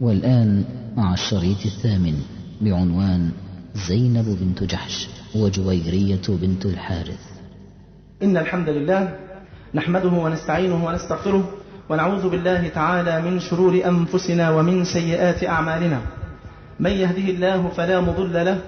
والآن مع الشريط الثامن بعنوان زينب بنت جحش وجويرية بنت الحارث. إن الحمد لله نحمده ونستعينه ونستغفره ونعوذ بالله تعالى من شرور أنفسنا ومن سيئات أعمالنا. من يهده الله فلا مضل له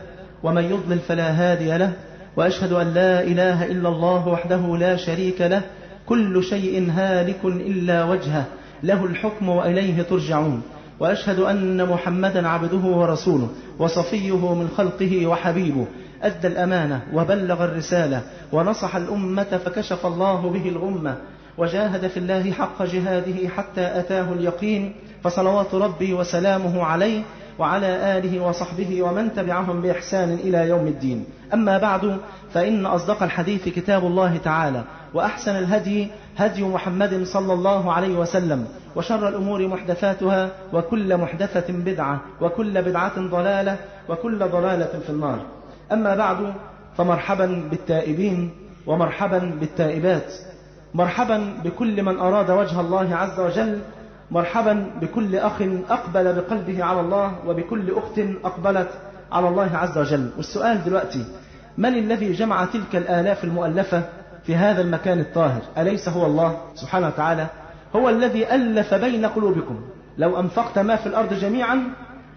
ومن يضلل فلا هادي له، وأشهد أن لا إله إلا الله وحده لا شريك له، كل شيء هالك إلا وجهه، له الحكم وإليه ترجعون. وأشهد أن محمدا عبده ورسوله وصفيه من خلقه وحبيبه، أدى الأمانة وبلغ الرسالة ونصح الأمة فكشف الله به الغمة، وجاهد في الله حق جهاده حتى أتاه اليقين، فصلوات ربي وسلامه عليه وعلى آله وصحبه ومن تبعهم بإحسان إلى يوم الدين. أما بعد، فإن أصدق الحديث كتاب الله تعالى، وأحسن الهدي هدي محمد صلى الله عليه وسلم، وشر الأمور محدثاتها، وكل محدثة بدعة، وكل بدعة ضلالة، وكل ضلالة في النار. أما بعد، فمرحبا بالتائبين ومرحبا بالتائبات، مرحبا بكل من أراد وجه الله عز وجل، مرحبا بكل أخ أقبل بقلبه على الله، وبكل أخت أقبلت على الله عز وجل. والسؤال دلوقتي: من الذي جمع تلك الآلاف المؤلفة في هذا المكان الطاهر؟ أليس هو الله سبحانه وتعالى؟ هو الذي ألف بين قلوبكم. لو أنفقت ما في الأرض جميعا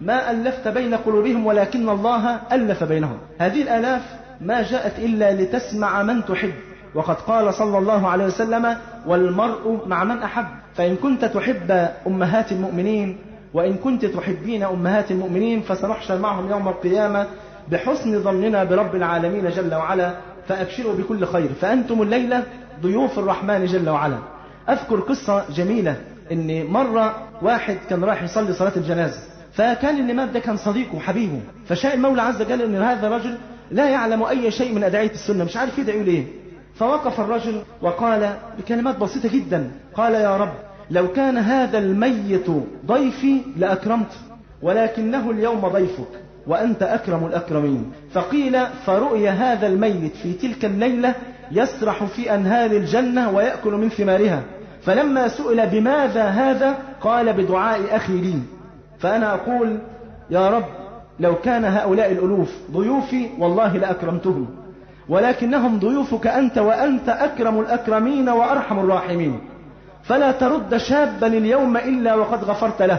ما ألفت بين قلوبهم، ولكن الله ألف بينهم. هذه الآلاف ما جاءت إلا لتسمع من تحب، وقد قال صلى الله عليه وسلم: والمرء مع من أحب. فإن كنت تحب أمهات المؤمنين، وإن كنت تحبين أمهات المؤمنين، فسنحشر معهم يوم القيامة بحسن ظننا برب العالمين جل وعلا، فأبشروا بكل خير، فأنتم الليلة ضيوف الرحمن جل وعلا. أذكر قصة جميلة، إن مرة واحد كان رايح يصلي صلاة الجنازة، فكان اللي مات ده كان صديقه وحبيبه، فشاء المولى عز وجل إن هذا الرجل لا يعلم أي شيء من أدعية السنة، مش عارف يدعي ليه. فوقف الرجل وقال بكلمات بسيطة جدا، قال: يا رب، لو كان هذا الميت ضيفي لأكرمته، ولكنه اليوم ضيفك وأنت أكرم الأكرمين. فقيل: فرؤي هذا الميت في تلك الليلة يسرح في أنهار الجنة ويأكل من ثمارها. فلما سئل بماذا هذا قال: بدعاء أخي لي. فأنا أقول: يا رب، لو كان هؤلاء الألوف ضيوفي والله لأكرمتهم، ولكنهم ضيوفك أنت، وأنت أكرم الأكرمين وأرحم الراحمين. فلا ترد شابا اليوم إلا وقد غفرت له،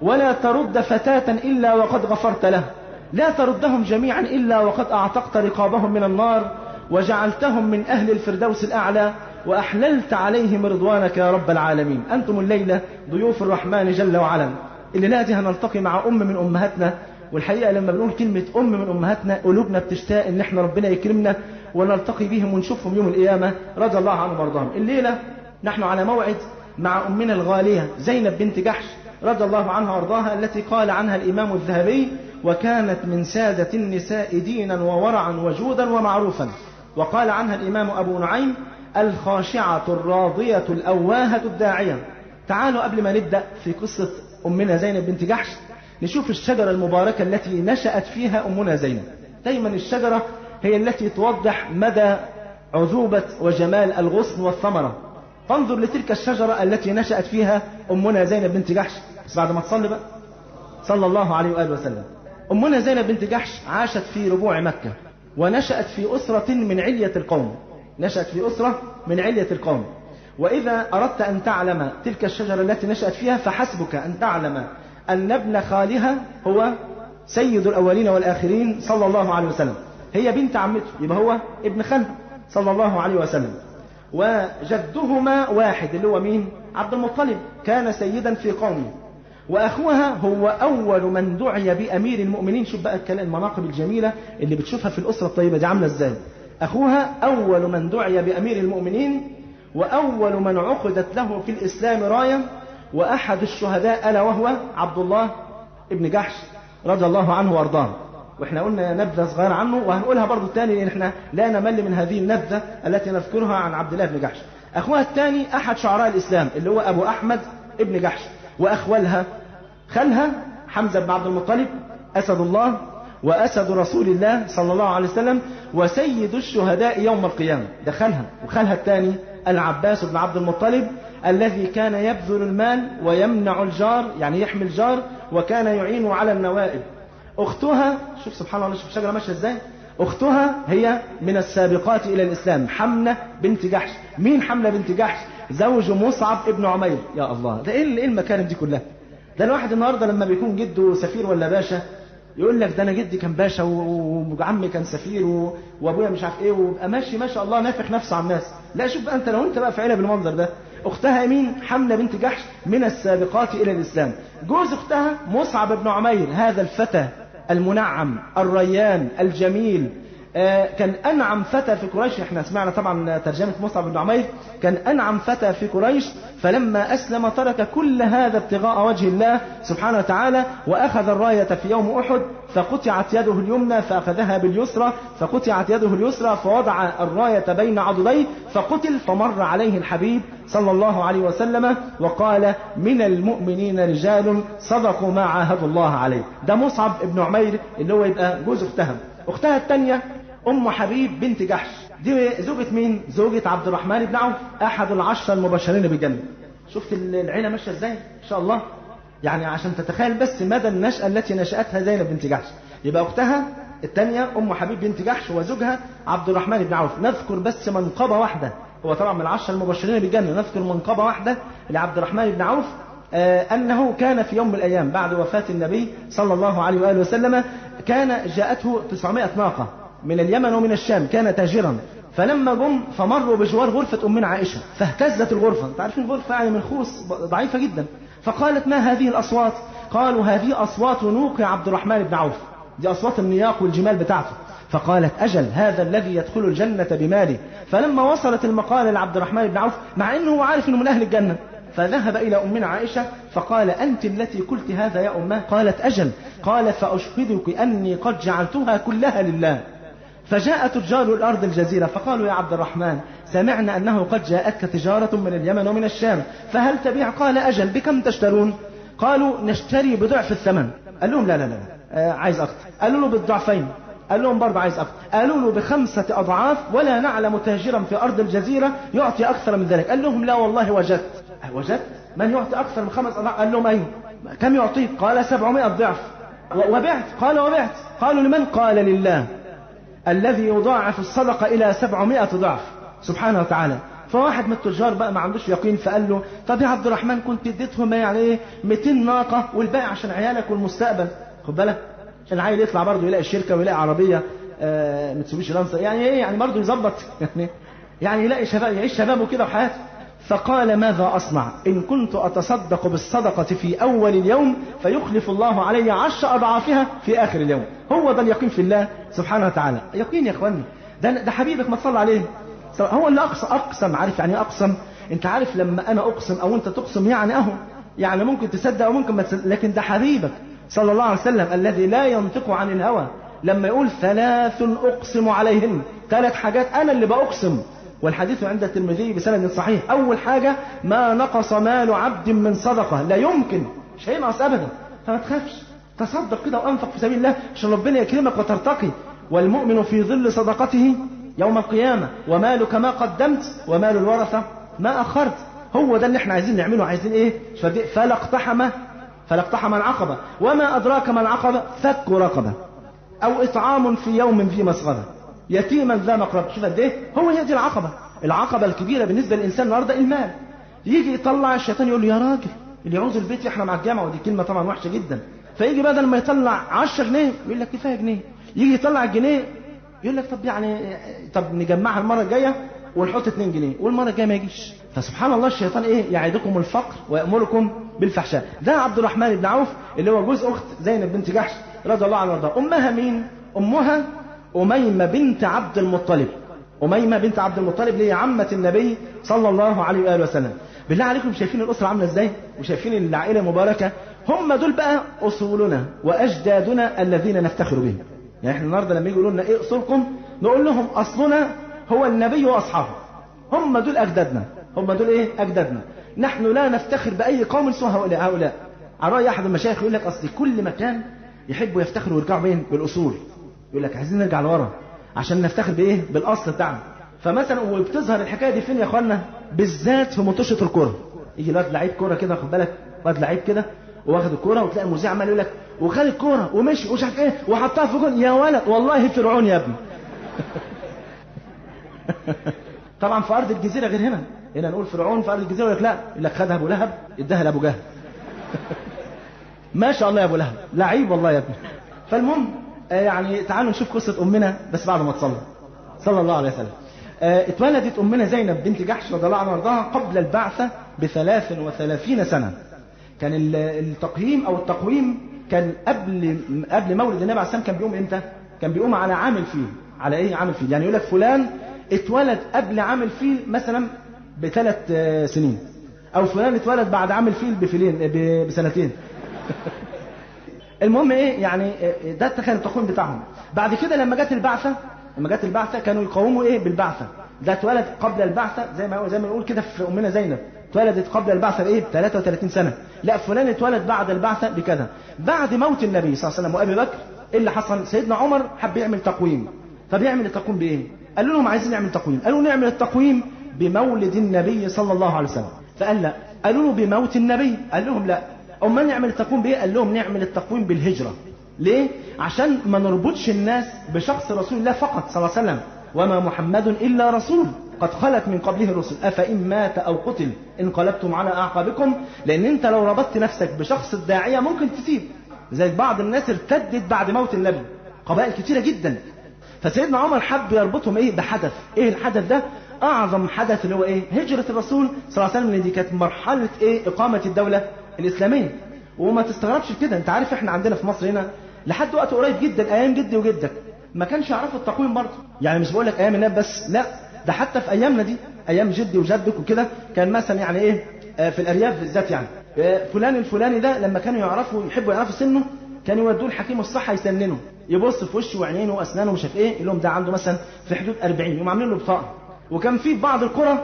ولا ترد فتاة إلا وقد غفرت له، لا تردهم جميعا إلا وقد أعتقت رقابهم من النار، وجعلتهم من أهل الفردوس الأعلى، وأحللت عليهم رضوانك يا رب العالمين. أنتم الليلة ضيوف الرحمن جل وعلا. الليلة دي هنلتقي مع أم من أمهاتنا، والحقيقة لما بنقول كلمة أم من أمهاتنا قلوبنا بتشتاق إن احنا ربنا يكرمنا ونلتقي بهم ونشوفهم يوم القيامة رضي الله عنهم وارضاهم. الليلة نحن على موعد مع أمنا الغالية زينب بنت جحش رضي الله عنها وارضاها، التي قال عنها الإمام الذهبي: وكانت من سادة النساء دينا وورعا وجودا ومعروفا. وقال عنها الإمام أبو نعيم: الخاشعة الراضية الأواهة الداعية. تعالوا قبل ما نبدأ في قصة أمنا زينب بنت جحش نشوف الشجرة المباركة التي نشأت فيها أمنا زينب. دايما الشجرة هي التي توضح مدى عذوبة وجمال الغصن والثمرة. فانظر لتلك الشجرة التي نشأت فيها أمنا زينب بنت جحش. بس بعد ما تصلي بقى صلى الله عليه وآله وسلم. أمنا زينب بنت جحش عاشت في ربوع مكة، ونشأت في أسرة من علية القوم، نشأت في أسرة من علية القوم. وإذا أردت أن تعلم تلك الشجرة التي نشأت فيها فحسبك أن تعلم أن ابن خالها هو سيد الأولين والآخرين صلى الله عليه وسلم. هي بنت عمته، يبقى هو ابن خالها صلى الله عليه وسلم. وجدهما واحد اللي هو مين؟ عبد المطلب، كان سيدا في قومه. وأخوها هو أول من دعي بأمير المؤمنين. شوف بقى المناقب الجميلة اللي بتشوفها في الأسرة الطيبة دي عاملة إزاي. أخوها أول من دعي بأمير المؤمنين، وأول من عقدت له في الإسلام راية، وأحد الشهداء ألا وهو عبد الله ابن جحش رضي الله عنه وارضاه. واحنا قلنا نبذة صغيرة عنه، وهنقولها برضو تاني لأن احنا لا نمل من هذه النبذة التي نذكرها عن عبد الله بن جحش. أخوها الثاني أحد شعراء الإسلام اللي هو أبو أحمد ابن جحش. وأخوالها خالها حمزة بن عبد المطلب أسد الله وأسد رسول الله صلى الله عليه وسلم وسيد الشهداء يوم القيامة، ده خالها. وخالها الثاني العباس بن عبد المطلب الذي كان يبذل المال ويمنع الجار، يعني يحمي الجار، وكان يعين على النوائب. أختها، شوف سبحان الله، شوف الشجرة ماشية ازاي، أختها هي من السابقات إلى الإسلام، حمنة بنت جحش. مين حمنة بنت جحش؟ زوج مصعب ابن عمير. يا الله، ده إيه المكارم دي كلها؟ ده الواحد النهاردة لما بيكون جده سفير ولا باشا يقول لك ده أنا جدي كان باشا وعمي كان سفير وأبويا مش عارف إيه، ويبقى ماشي ما شاء الله نافخ نفسه على الناس. لا، شوف بقى أنت لو أنت بقى في عيلة بالمنظر ده. أختها مين؟ حمنة بنت جحش، من السابقات إلى الإسلام. جوز أختها مصعب بن عمير، هذا الفتى المنعم الريان الجميل، كان أنعم فتى في قريش. احنا سمعنا طبعا ترجمة مصعب بن عمير، كان أنعم فتى في قريش. فلما أسلم ترك كل هذا ابتغاء وجه الله سبحانه وتعالى، وأخذ الراية في يوم أحد، فقطعت يده اليمنى فأخذها باليسرى، فقطعت يده اليسرى فوضع الراية بين عضديه فقتل. فمر عليه الحبيب صلى الله عليه وسلم وقال: من المؤمنين رجال صدقوا ما عاهدوا الله عليه. ده مصعب بن عمير اللي هو يبقى جوز أختها. أختها الثانية أم حبيب بنت جحش، دي زوجة مين؟ زوجة عبد الرحمن بن عوف، أحد العشرة المبشرين بالجنة. شفت العيلة ماشية ازاي إن شاء الله؟ يعني عشان تتخيل بس مدى النشأة التي نشأتها زينب بنت جحش. يبقى أختها الثانية أم حبيب بنت جحش وزوجها عبد الرحمن بن عوف. نذكر بس منقبة واحدة، هو طبعا من العشرة المبشرين بالجنة، نذكر منقبة واحدة لعبد الرحمن بن عوف، أنه كان في يوم من الأيام بعد وفاة النبي صلى الله عليه وآله وسلم، كان جاءته 900 ناقة من اليمن ومن الشام، كان تاجرا. فلما جم فمروا بجوار غرفة أمنا عائشة، فاهتزت الغرفة. انتوا عارفين الغرفة يعني من خوص ضعيفة جدا. فقالت: ما هذه الأصوات؟ قالوا: هذه أصوات نوق عبد الرحمن بن عوف، دي أصوات النياق والجمال بتاعته. فقالت: أجل، هذا الذي يدخل الجنة بماله. فلما وصلت المقالة لعبد الرحمن بن عوف، مع أنه عارف أنه من أهل الجنة، فذهب إلى أمنا عائشة فقال: أنت التي قلت هذا يا أمه؟ قالت: أجل. قال: فأشهدك أني قد جعلتها كلها لله. فجاء تجار الأرض الجزيرة فقالوا: يا عبد الرحمن، سمعنا أنه قد جاءتك تجارة من اليمن ومن الشام، فهل تبيع؟ قال: أجل. بكم تشترون؟ قالوا: نشتري بضعف الثمن. قال لهم: لا لا لا، عايز أكتر. قالوا له: بالضعفين. قال لهم: برضه عايز أكتر. قالوا له: ب5 أضعاف، ولا نعلم تاجرا في أرض الجزيرة يعطي أكثر من ذلك. قال لهم: لا والله وجدت. وجدت من يعطي أكثر من 5 أضعاف؟ قال لهم: أيوه. كم يعطيك؟ قال: 700 ضعف. وبعت؟ قال: وبعت. قالوا: لمن؟ قال: لله الذي يضاعف الصدقة إلى 700 ضعف سبحانه وتعالى. فواحد من التجار بقى ما عندوش يقين، فقال له: طب يا عبد الرحمن، كنت اديتهم يعني ايه 200 ناقة والباقي عشان عيالك والمستقبل، خد بالك، عشان العيل يطلع برضه يلاقي الشركة ويلاقي عربية متسوبيشي لانسر، يعني ايه، يعني برضه يظبط يعني يلاقي شباب، يعيش شبابه كده وحياته. فقال: ماذا أصنع؟ إن كنت أتصدق بالصدقة في أول اليوم فيخلف الله علي 10 أضعافها في آخر اليوم. هو ده اليقين في الله سبحانه وتعالى. يقين يا أخواني، ده حبيبك ما تصلى عليه، هو اللي أقسم. عارف يعني أقسم؟ أنت عارف لما أنا أقسم أو أنت تقسم يعني أهو، يعني ممكن تصدق أو ممكن ما تصدق، لكن ده حبيبك صلى الله عليه وسلم الذي لا ينطق عن الهوى، لما يقول 3 أقسم عليهن، 3 حاجات أنا اللي بأقسم. والحديث عند الترمذي بسند صحيح. أول حاجة: ما نقص مال عبد من صدقة، لا يمكن، مش هينقص أبدا. فما تخافش، تصدق كده وأنفق في سبيل الله عشان ربنا يكرمك وترتقي. والمؤمن في ظل صدقته يوم القيامة، ومالك ما قدمت ومال الورثة ما أخرت. هو ده اللي احنا عايزين نعمله. عايزين ايه؟ فلا اقتحم العقبة. وما أدراك ما العقبة؟ فك رقبة أو إطعام في يوم ذي مسغبة يتيما ذا مقربة. شوف قد ايه، هو هي دي العقبة الكبيرة بالنسبة للإنسان النهارده، المال. يجي يطلع الشيطان يقول له: يا راجل، اللي يعوز البيت احنا مع الجامعة، ودي كلمة طبعا وحشة جدا. فيجي بدل ما يطلع 10 جنيه يقول لك كفاية جنيه، يجي يطلع الجنيه يقول لك طب نجمعها المرة الجاية ونحط 2 جنيه، والمرة الجاية ما يجيش. فسبحان الله، الشيطان ايه؟ يعيدكم الفقر ويأمركم بالفحشاء. ده عبد الرحمن بن عوف اللي هو جوز أخت زينب بنت جحش رضي الله عنها وارضاها. أمها مين؟ أمها أميمة بنت عبد المطلب. أميمة بنت عبد المطلب اللي هي عمة النبي صلى الله عليه وآله وسلم. بالله عليكم، شايفين الأسرة عاملة ازاي؟ وشايفين العائلة المباركة؟ هم دول بقى أصولنا وأجدادنا الذين نفتخر بهم. يعني احنا النهارده لما يقولوا لنا ايه أصولكم، نقول لهم أصلنا هو النبي وأصحابه. هم دول أجدادنا، هم دول ايه؟ أجدادنا. نحن لا نفتخر بأي قوم سوى هؤلاء. على رأي أحد المشايخ يقول لك: أصل كل مكان يحبوا يفتخروا ويرجعوا بين بالأصول. يقول لك عايزين نرجع لورا عشان نفتخر بايه؟ بالاصل بتاعنا. فمثلا وبتظهر الحكايه دي فين يا اخوانا؟ بالذات في مطوشه الكره. يجي الواد لعيب كوره كده، خد بالك، واد لعيب كده واخد الكوره، وتلاقي المذيع عمال يقول لك وخد الكوره ومشي ومش عارف ايه وحطها في جون. يا ولد والله فرعون يا ابني. طبعا في ارض الجزيره غير هنا، هنا نقول فرعون في ارض الجزيره، يقول لك لا، يقول لك خدها ابو لهب اداها لابو جهل. ما شاء الله يا ابو لهب، لعيب والله يا ابني. فالمهم يعني تعالوا نشوف قصه امنا بس بعد ما صلى الله عليه وسلم. اتولدت امنا زينب بنت جحش رضي الله عنها وارضاها قبل البعثه ب33 سنه. كان التقييم او التقويم كان قبل مولد النبي عليه السلام. كان بيقوم امتى؟ كان بيقوم على عام الفيل. على ايه عام الفيل؟ يعني يقول لك فلان اتولد قبل عام الفيل مثلا ب3 سنين، او فلان اتولد بعد عام الفيل بسنتين. المهم ايه يعني ده كان التقويم بتاعهم. بعد كده لما جت البعثه كانوا يقوموا ايه بالبعثه. ده اتولد قبل البعثه زي ما نقول كده في امنا زينب اتولدت قبل البعثه بايه؟ ب33 سنه. لا فلان اتولد بعد البعثه بكذا. بعد موت النبي صلى الله عليه وسلم وابي بكر ايه اللي حصل؟ سيدنا عمر حب يعمل تقويم. طب يعمل التقويم بايه؟ قالوا لهم عايزين نعمل تقويم. قالوا نعمل التقويم بمولد النبي صلى الله عليه وسلم. فقال لا. قالوا له بموت النبي. قال لهم لا. امال نعمل التقويم بايه؟ قال لهم نعمل التقويم بالهجره. ليه؟ عشان ما نربطش الناس بشخص رسول الله فقط صلى الله عليه وسلم. وما محمد الا رسول قد خلت من قبله الرسل افان مات او قتل انقلبتم على اعقابكم. لان انت لو ربطت نفسك بشخص الداعيه ممكن تسيب. زي بعض الناس ارتدت بعد موت النبي، قبائل كتيره جدا. فسيدنا عمر حب يربطهم ايه بحدث. ايه الحدث ده؟ اعظم حدث اللي هو ايه؟ هجره الرسول صلى الله عليه وسلم، اللي دي كانت مرحله ايه؟ اقامه الدوله الاسلاميه. وما تستغربش كده، انت عارف احنا عندنا في مصر هنا لحد وقت قريب جدا ايام جدي وجدك ما كانش يعرفوا التقويم برضه. يعني مش بقول لك ايام النبي بس، لا ده حتى في ايامنا دي، ايام جدي وجدك وكده، كان مثلا يعني ايه في الارياف بالذات يعني فلان الفلاني ده لما كانوا يحبوا يعرفوا سنه كانوا يودوه الحكيم الصحه يسننه، يبص في وشه وعينيه واسنانه ومش عارف ايه، يقول لهم ده عنده مثلا في حدود 40، يقوم عاملين له بطاقه. وكان في بعض القرى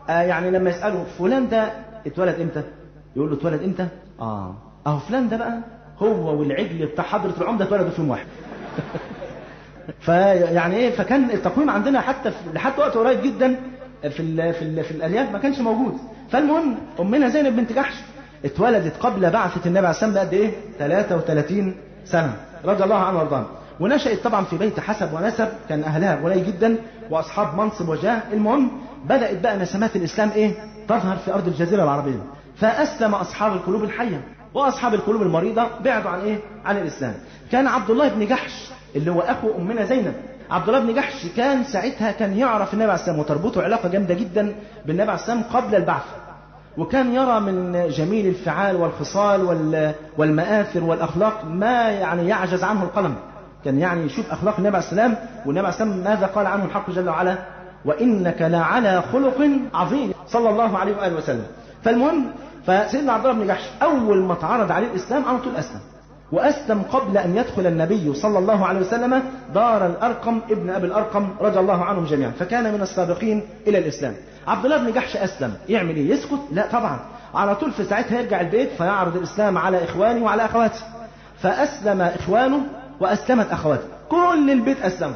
يعني لما يسالوا فلان ده اتولد امتى؟ يقول له اتولد امتى؟ اهو فلان ده بقى هو والعجل بتاع حضره العمده اتولدوا في يوم واحد. فيعني ايه، فكان التقويم عندنا حتى لحد وقت قريب جدا في الارياف ما كانش موجود. فالمهم امنا زينب بنت جحش اتولدت قبل بعثه النبي عليه السلام بقد ايه؟ 33 سنه رضي الله عنها وارضاها. ونشأت طبعا في بيت حسب ونسب، كان اهلها قليل جدا واصحاب منصب وجاه. المهم بدأت بقى نسمات الاسلام ايه؟ تظهر في ارض الجزيره العربيه. فاسلم اصحاب القلوب الحيه واصحاب القلوب المريضه بعدوا عن ايه؟ عن الاسلام. كان عبد الله بن جحش اللي هو اخو امنا زينب، عبد الله بن جحش كان ساعتها كان يعرف النبي عليه السلام وتربطه علاقه جامده جدا بالنبي عليه السلام قبل البعث. وكان يرى من جميل الفعال والخصال والمآثر والأخلاق ما يعني يعجز عنه القلم. كان يعني يشوف أخلاق النبي عليه السلام، والنبي عليه السلام ماذا قال عنه الحق جل وعلا؟ وإنك لعلى خلق عظيم صلى الله عليه وآله وسلم. فالمهم فسيدنا عبد الله بن جحش أول ما اتعرض عليه الإسلام على طول أسلم، وأسلم قبل أن يدخل النبي صلى الله عليه وسلم دار الأرقم ابن أبي الأرقم رضي الله عنهم جميعا، فكان من السابقين إلى الإسلام. عبد الله بن جحش أسلم، يعمل إيه؟ يسكت؟ لا طبعا، على طول في ساعتها يرجع البيت فيعرض الإسلام على إخوانه وعلى أخواته. فأسلم إخوانه وأسلمت أخواته، كل البيت أسلموا.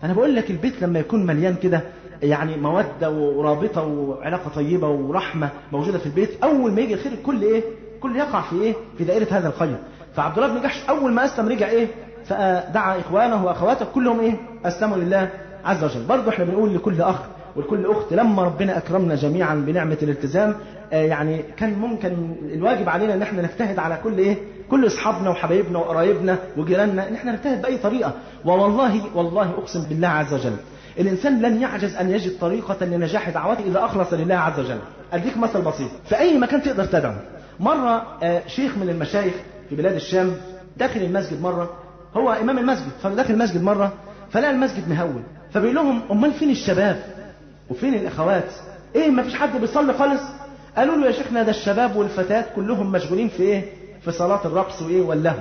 أنا بقول لك البيت لما يكون مليان كده يعني مودة ورابطة وعلاقة طيبة ورحمة موجودة في البيت، أول ما يجي الخير الكل إيه؟ كل يقع في إيه؟ في دائرة هذا الخير. فعبد الله بن جحش أول ما أسلم رجع إيه؟ فدعا إخوانه وأخواته كلهم إيه؟ أسلموا لله عز وجل. برضه إحنا بنقول لكل أخ ولكل أخت لما ربنا أكرمنا جميعا بنعمة الالتزام يعني كان ممكن الواجب علينا إن إحنا نجتهد على كل إيه؟ كل أصحابنا وحبايبنا وقرايبنا وجيراننا إن إحنا نجتهد بأي طريقة. والله أقسم بالله عز وجل الإنسان لن يعجز أن يجد طريقة لنجاح دعوته إذا أخلص لله عز وجل. أديك مثل بسيط، في أي مكان تقدر تدعو. مرة شيخ من المشايخ في بلاد الشام داخل المسجد مرة، هو إمام المسجد، فداخل المسجد مرة فلقى المسجد مهول، فبيقول لهم أمال فين الشباب وفين الأخوات؟ إيه ما فيش حد بيصلي خالص؟ قالوا له يا شيخنا ده الشباب والفتيات كلهم مشغولين في إيه؟ في صلاة الرقص وإيه واللهو.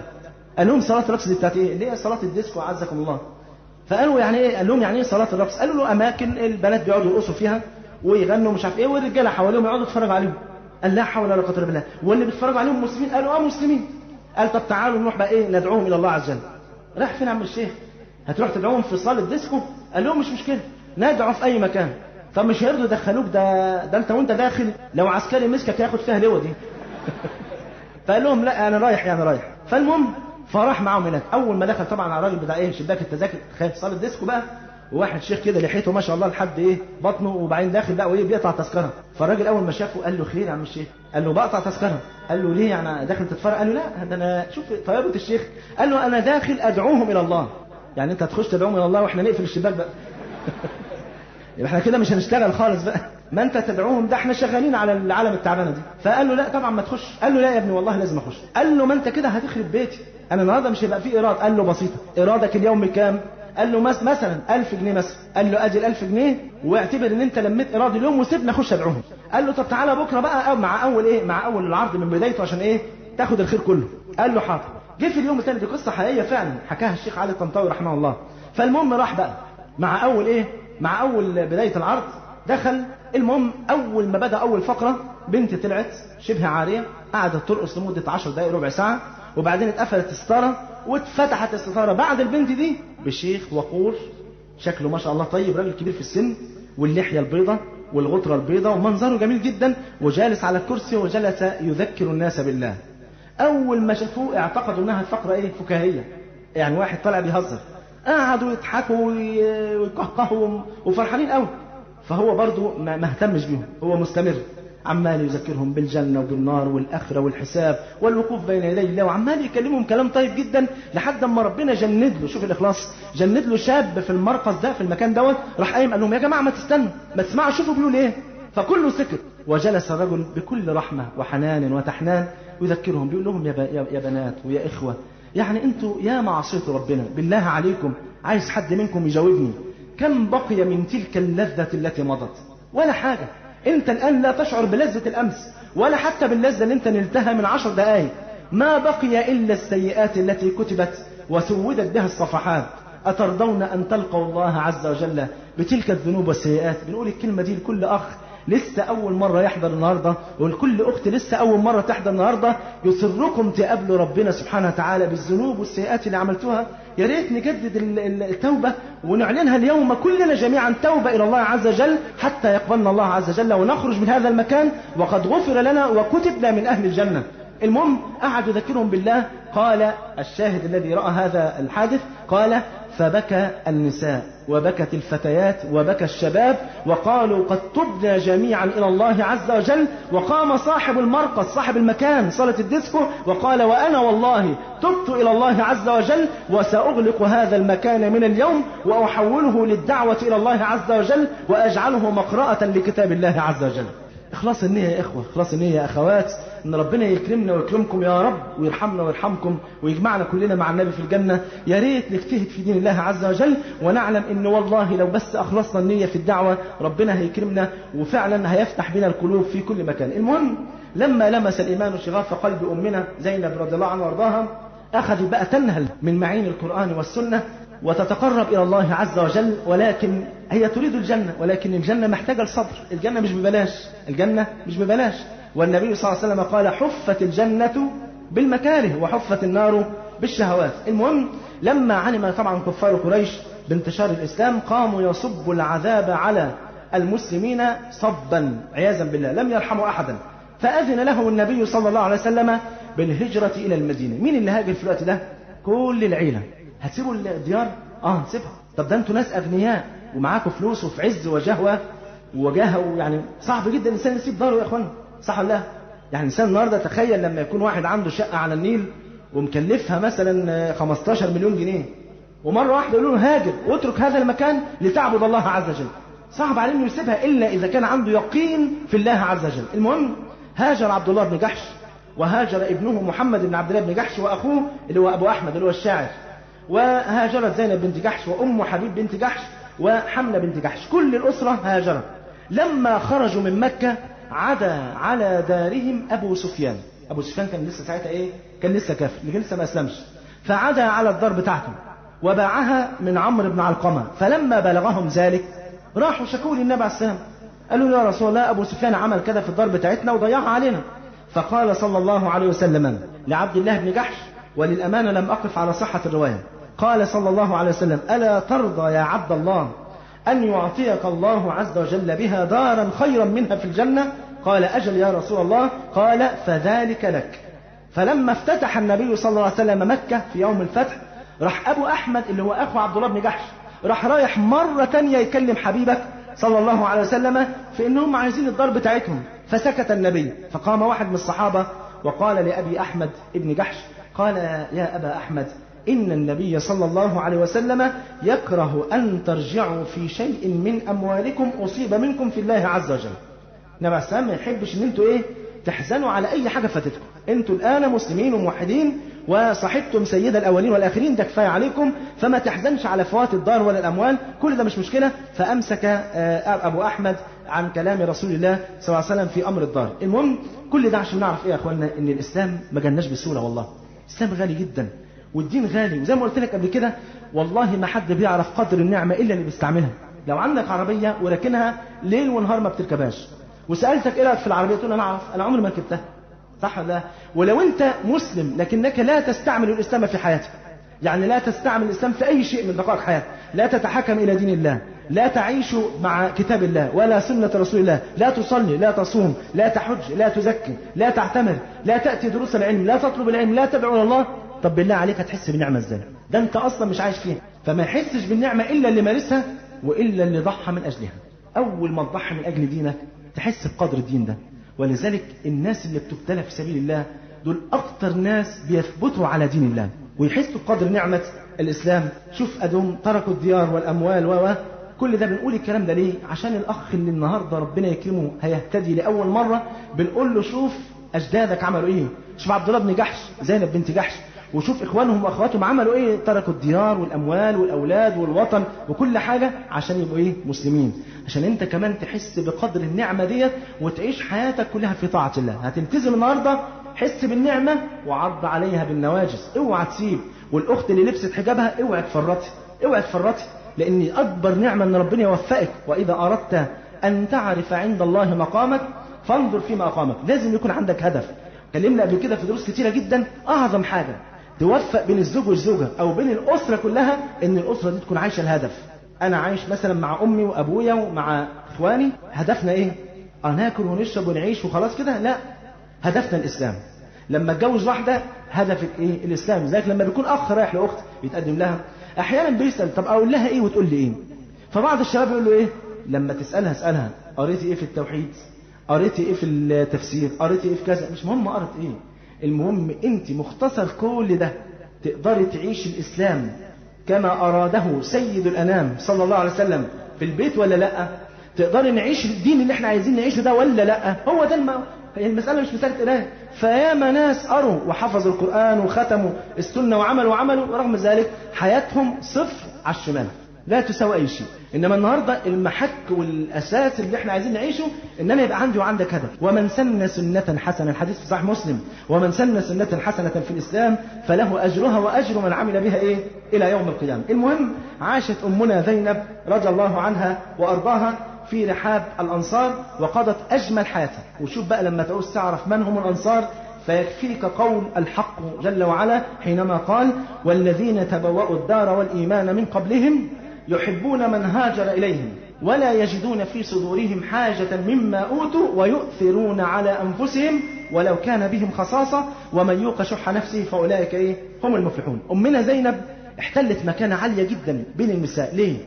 قال لهم صلاة الرقص دي بتاعت إيه؟ اللي هي صلاة الديسكو عزكم الله. فقالوا يعني إيه؟ قال لهم يعني إيه صلاة الرقص؟ قالوا له أماكن البنات بيقعدوا يرقصوا فيها ويغنوا مش عارف إيه، والرجالة حواليهم يقعدوا يتفرجوا عليهم. قال لا حول ولا قوة إلا بالله. واللي بيتفرجوا عليهم مسلمين؟ قالوا مسلمين. قال طب تعالوا نروح بقى إيه؟ ندعوهم إلى الله عز وجل. راح فين عم الشيخ؟ هتروح تدعوهم في صالة ديسكو؟ قال لهم مش مشكلة، ندعو في أي مكان. فمش هيرضوا يدخلوك، ده انت وانت داخل لو عسكري مسكك ياخد فيها لواء دي. فقال لهم لا انا رايح يعني رايح. فالمهم فراح معاهم هناك. اول ما دخل طبعا على الراجل بتاع ايه شباك التذاكر، خايف صاله ديسكو بقى، وواحد شيخ كده لحيته ما شاء الله لحد ايه بطنه، وبعدين داخل بقى وايه بيقطع تذكره. فالراجل اول ما شافه قال له خير يا عم الشيخ؟ قال له بقطع تذكره. قال له ليه يعني داخل تتفرج؟ قال له لا ده انا شوف طيبه الشيخ. قال له انا داخل ادعوهم الى الله. يعني انت هتخش تدعوهم الى الله واحنا نقفل الشباك بقى؟ يبقى احنا كده مش هنشتغل خالص بقى. ما انت تدعوهم، ده احنا شغالين على العالم التعبانه دي. فقال له لا طبعا ما تخش. قال له لا يا ابني والله لازم اخش. قال له ما انت كده هتخرب بيتي، انا النهارده مش هيبقى فيه ايراد. قال له بسيطه، ايرادك اليومي كام؟ قال له مثلا 1000 جنيه مثلا. قال له ادي 1000 جنيه واعتبر ان انت لميت ايراد اليوم وسيبني اخش ادعوهم. قال له طب تعالى بكره بقى مع اول ايه، مع اول العرض من بدايته عشان ايه تاخد الخير كله. قال له حاضر. جه في اليوم الثاني، دي قصه حقيقيه فعلا حكاها الشيخ علي الطنطاوي رحمه الله. فالمهم راح بقى مع اول ايه، مع اول بدايه العرض دخل. المهم اول ما بدا اول فقره بنت طلعت شبه عاريه، قعدت ترقص لمده 10 دقائق ربع ساعه، وبعدين اتقفلت الستاره واتفتحت الستاره بعد البنت دي بشيخ وقور شكله ما شاء الله طيب، راجل كبير في السن واللحيه البيضاء والغطره البيضاء ومنظره جميل جدا، وجالس على الكرسي وجلس يذكر الناس بالله. اول ما شافوه اعتقدوا انها فقره ايه فكاهيه، يعني واحد طالع بيهزر. قعدوا يضحكوا ويقهقهوا وفرحانين قوي. فهو برضو ما اهتمش بيهم، هو مستمر عمال يذكرهم بالجنة وبالنار والآخرة والحساب والوقوف بين يدي الله، وعمال يكلمهم كلام طيب جدا لحد ما ربنا جند له، شوف الإخلاص، جند له شاب في المرقص ده في المكان دوت. راح قايم قال لهم يا جماعة ما تستنوا، ما تسمعوا شوفوا بيقول ايه. فكله سكت، وجلس الرجل بكل رحمة وحنان وتحنان يذكرهم، بيقول لهم يا بنات ويا إخوة، يعني انتوا يا معصية ربنا بالله عليكم، عايز حد منكم يجاوبني كم بقي من تلك اللذة التي مضت؟ ولا حاجة. انت الآن لا تشعر بلذة الأمس ولا حتى باللذة اللي انت نلتها من 10 دقائق. ما بقي إلا السيئات التي كتبت وسودت بها الصفحات. أترضون أن تلقوا الله عز وجل بتلك الذنوب والسيئات؟ بنقول الكلمة دي لكل أخ لسه أول مرة يحضر النهاردة، ولكل أخت لسه أول مرة تحضر النهاردة. يسركم تقابلوا ربنا سبحانه وتعالى بالذنوب والسيئات اللي عملتوها. يا ريت نجدد التوبة ونعلنها اليوم كلنا جميعا توبة إلى الله عز وجل حتى يقبلنا الله عز وجل ونخرج من هذا المكان وقد غفر لنا وكتبنا من أهل الجنة. المهم قعد يذكرهم بالله. قال الشاهد الذي رأى هذا الحادث قال فبكى النساء وبكت الفتيات وبكى الشباب وقالوا قد تبنا جميعا إلى الله عز وجل. وقام صاحب المرقص صاحب المكان صالة الديسكو وقال وأنا والله تبت إلى الله عز وجل وسأغلق هذا المكان من اليوم وأحوله للدعوة إلى الله عز وجل وأجعله مقرأة لكتاب الله عز وجل. إخلاص النية يا إخوة، إخلاص النية يا أخوات، إن ربنا يكرمنا ويكرمكم يا رب ويرحمنا ويرحمكم ويجمعنا كلنا مع النبي في الجنة. يا ريت نجتهد في دين الله عز وجل ونعلم إن والله لو بس أخلصنا النية في الدعوة ربنا هيكرمنا وفعلا هيفتح بنا القلوب في كل مكان. المهم لما لمس الإيمان شغاف قلب أمنا زينب رضي الله عنها وارضاها أخذت بقى تنهل من معين القرآن والسنة وتتقرب إلى الله عز وجل، ولكن هي تريد الجنة، ولكن الجنة محتاجة الصبر. الجنة مش ببلاش، الجنة مش ببلاش. والنبي صلى الله عليه وسلم قال حفت الجنة بالمكاره وحفت النار بالشهوات. المهم لما علم طبعا كفار قريش بانتشار الإسلام قاموا يصبوا العذاب على المسلمين صبا عياذا بالله، لم يرحموا أحدا. فأذن لهم النبي صلى الله عليه وسلم بالهجرة إلى المدينة. مين اللي هاجر في الوقت ده؟ كل العيلة. هتسيبوا الديار؟ نسيبها. طب ده انتوا ناس أغنياء ومعاكم فلوس وفي عز وجهوة وجاهه، يعني صعب جدا الإنسان يسيب داره يا إخوان، صح ولا لا؟ يعني الإنسان النهارده تخيل لما يكون واحد عنده شقة على النيل ومكلفها مثلا 15 مليون جنيه ومرة واحدة يقولوا له هاجر واترك هذا المكان لتعبد الله عز وجل. صعب عليه انه يسيبها إلا إذا كان عنده يقين في الله عز وجل. المهم هاجر عبد الله بن جحش وهاجر ابنه محمد بن عبد الله بن جحش وأخوه اللي هو أبو أحمد اللي هو الشاعر، وهاجرت زينب بنت جحش وأم حبيب بنت جحش وحملة بنت جحش. كل الأسرة هاجرت. لما خرجوا من مكة عدا على دارهم أبو سفيان. أبو سفيان كان لسه ساعتها إيه؟ كان لسه كافر، لسه ما أسلمش. فعدا على الدار بتاعته وباعها من عمرو بن علقمة. فلما بلغهم ذلك راحوا شكوا للنبي عليه السلام، قالوا يا رسول الله أبو سفيان عمل كذا في الدار بتاعتنا وضيعها علينا. فقال صلى الله عليه وسلم لعبد الله بن جحش، وللأمانة لم أقف على صحة الرواية، قال صلى الله عليه وسلم ألا ترضى يا عبد الله أن يعطيك الله عز وجل بها دارا خيرا منها في الجنة؟ قال أجل يا رسول الله. قال فذلك لك. فلما افتتح النبي صلى الله عليه وسلم مكة في يوم الفتح، راح أبو أحمد اللي هو أخو عبد الله بن جحش راح رايح مرة تانية يكلم حبيبك صلى الله عليه وسلم في إنهم عايزين الدار بتاعتهم. فسكت النبي، فقام واحد من الصحابة وقال لأبي أحمد ابن جحش، قال يا أبا أحمد إن النبي صلى الله عليه وسلم يكره أن ترجعوا في شيء من أموالكم أصيب منكم في الله عز وجل. النبي عليه السلام ما يحبش إن أنتوا تحزنوا على أي حاجة فاتتكم. أنتوا الآن مسلمين وموحدين وصحبتم سيد الأولين والآخرين، ده كفاية عليكم، فما تحزنش على فوات الدار ولا الأموال، كل ده مش مشكلة. فأمسك أبو أحمد عن كلام رسول الله صلى الله عليه وسلم في أمر الدار. المهم كل ده عشان نعرف يا أخوانا إن الإسلام ما جالناش بسهولة، والله الإسلام غالي جدا والدين غالي، وزي ما قلت لك قبل كده والله ما حد بيعرف قدر النعمة إلا اللي بيستعملها. لو عندك عربية وراكنها ليل ونهار ما بتركبهاش، وسألتك إيه رأيك في العربية، تقول أنا أعرف، أنا عمري ما ركبتها، صح ولا لا؟ ولو أنت مسلم لكنك لا تستعمل الإسلام في حياتك، يعني لا تستعمل الإسلام في أي شيء من دقائق حياتك، لا تتحكم إلى دين الله، لا تعيش مع كتاب الله ولا سنة رسول الله، لا تصلي، لا تصوم، لا تحج، لا تزكي، لا تعتمر، لا تأتي دروس العلم، لا تطلب العلم، لا تدعو إلى الله، طب بالله عليك هتحس بالنعمة ازاي؟ ده انت اصلا مش عايش فيها. فما يحسش بالنعمة الا اللي مارسها والا اللي ضحى من اجلها. اول ما تضحي من اجل دينك تحس بقدر الدين ده. ولذلك الناس اللي بتبتلى في سبيل الله دول اكتر ناس بيثبتوا على دين الله ويحسوا بقدر نعمة الاسلام. شوف ادهم تركوا الديار والاموال كل ده. بنقول الكلام ده ليه؟ عشان الاخ اللي النهارده ربنا يكرمه هيهتدي لاول مرة بنقول له شوف اجدادك عملوا ايه. شوف عبد الله بن جحش، زينب بنت جحش، وشوف إخوانهم وأخواتهم عملوا إيه، تركوا الديار والأموال والأولاد والوطن وكل حاجة عشان يبقوا مسلمين. عشان أنت كمان تحس بقدر النعمة ديت وتعيش حياتك كلها في طاعة الله. هتلتزم النهاردة، حس بالنعمة وعض عليها بالنواجس، اوعى تسيب. والأخت اللي لبست حجابها اوعى تفرطي، لأن أكبر نعمة أن ربنا يوفقك. وإذا أردت أن تعرف عند الله مقامك فانظر فيما أقامك. لازم يكون عندك هدف. كلمنا قبل كده في دروس كتيرة جدا، أعظم حاجة توفق بين الزوج والزوجة أو بين الأسرة كلها إن الأسرة دي تكون عايشة الهدف. أنا عايش مثلا مع أمي وأبويا ومع إخواني، هدفنا إيه؟ ناكل ونشرب ونعيش وخلاص كده؟ لا، هدفنا الإسلام. لما اتجوز واحدة هدفك إيه؟ الإسلام. ذلك لما بيكون أخ رايح لأخت يتقدم لها أحيانا بيسأل طب أقول لها إيه وتقول لي إيه؟ فبعض الشباب يقول له إيه؟ لما تسألها اسألها قريتي إيه في التوحيد؟ قريتي إيه في التفسير؟ قريتي إيه في كذا؟ مش مهم قرأت إيه، المهم أنت مختصر كل ده تقدري تعيش الإسلام كما أراده سيد الأنام صلى الله عليه وسلم في البيت ولا لأ؟ تقدري نعيش الدين اللي احنا عايزين نعيشه ده ولا لأ؟ هو ده المسألة، مش مسألة قراية. فياما ناس قروا وحفظوا القرآن وختموا السنة وعملوا ورغم ذلك حياتهم صفر على الشمال، لا تساوي أي شيء. إنما النهاردة المحك والأساس اللي احنا عايزين نعيشه إن أنا يبقى عندي وعندك هدف. ومن سن سنة حسنة، الحديث في صحيح مسلم، ومن سن سنة حسنة في الإسلام فله أجرها وأجر من عمل بها إلى يوم القيامة. المهم عاشت أمنا زينب رضي الله عنها وأرضاها في رحاب الأنصار وقضت أجمل حياتها. وشوف بقى لما تعوز تعرف من هم الأنصار فيكفيك قول الحق جل وعلا حينما قال والذين تبوأوا الدار والإيمان من قبلهم يحبون من هاجر إليهم ولا يجدون في صدورهم حاجة مما أوتوا ويؤثرون على أنفسهم ولو كان بهم خصاصة ومن يوق شح نفسه فأولئك هم المفلحون. أمنا زينب احتلت مكانة عالية جدا بين النساء. ليه؟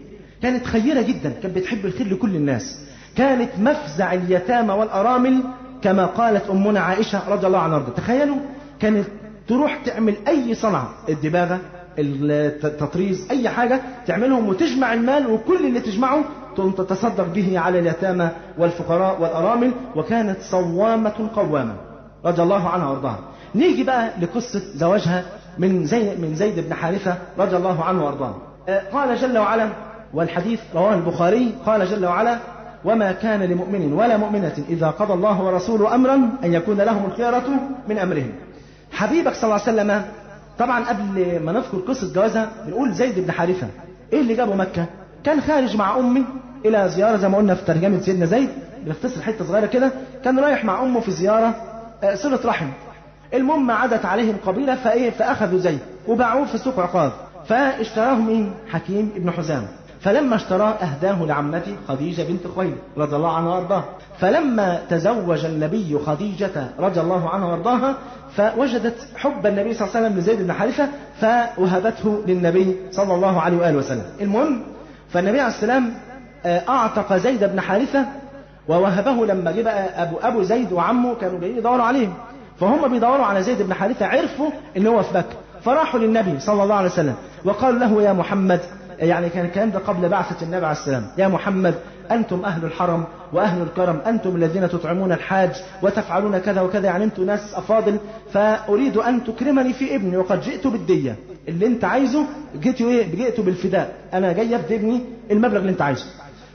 كانت خيرة جدا، كانت بتحب الخير لكل الناس، كانت مفزع اليتامى والأرامل كما قالت أمنا عائشة رضي الله عنها. تخيلوا كانت تروح تعمل أي صنعة، الدباغة، التطريز، أي حاجة تعملهم وتجمع المال وكل اللي تجمعه تتصدق به على اليتامى والفقراء والأرامل. وكانت صوامة قوامة رضي الله عنها وارضاها. نيجي بقى لقصة زواجها من زيد بن حارثة رضي الله عنه وارضاه. قال جل وعلا، والحديث رواه البخاري، قال جل وعلا وما كان لمؤمن ولا مؤمنة إذا قضى الله ورسوله أمرا أن يكون لهم الخيرة من أمرهم. حبيبك صلى الله عليه وسلم طبعا قبل ما نذكر قصة جوازها بنقول زيد بن حارثة إيه اللي جابه مكة؟ كان خارج مع أمي إلى زيارة زي ما قلنا في ترجمة سيدنا زيد، بنختصر حتة صغيرة كده، كان رايح مع أمه في زيارة صلة رحم. المهم عدت عليهم قبيلة فأخذوا زيد وباعوه في سوق عقاد، فاشتراهم حكيم ابن حزام. فلما اشتراه أهداه لعمته خديجة بنت خويلد رضي الله عنها وارضاها. فلما تزوج النبي خديجة رضي الله عنها وارضاها فوجدت حب النبي صلى الله عليه وسلم لزيد بن حارثة فوهبته للنبي صلى الله عليه وآله وسلم. المهم فالنبي عليه السلام أعتق زيد بن حارثة ووهبه. لما جه بقى أبو زيد وعمه كانوا جايين يدوروا عليه، فهم بيدوروا على زيد بن حارثة عرفوا إن هو في مكة، فراحوا للنبي صلى الله عليه وسلم وقالوا له يا محمد، يعني كان الكلام ده قبل بعثة النبي عليه السلام، يا محمد أنتم أهل الحرم وأهل الكرم، أنتم الذين تطعمون الحاج وتفعلون كذا وكذا، يعني أنتم ناس أفاضل، فأريد أن تكرمني في ابني وقد جئت بالدية اللي أنت عايزه، جئت بالفداء، أنا جاي أفدي ابني المبلغ اللي أنت عايزه.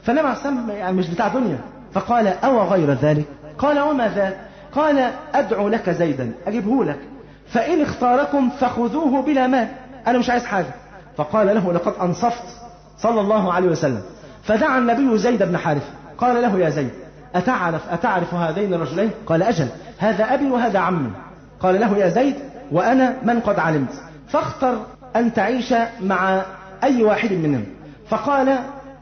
فالنبي عليه السلام يعني مش بتاع دنيا، فقال أو غير ذلك؟ قال وما ذاك؟ قال أدعو لك زيدا أجيبه لك، فإن اختاركم فخذوه بلا مال، أنا مش عايز حاجة. فقال له لقد أنصفت صلى الله عليه وسلم. فدعا النبي زيد بن حارثة قال له يا زيد أتعرف هذين الرجلين؟ قال أجل، هذا أبي وهذا عمي. قال له يا زيد وأنا من قد علمت، فاختر أن تعيش مع أي واحد منهم. فقال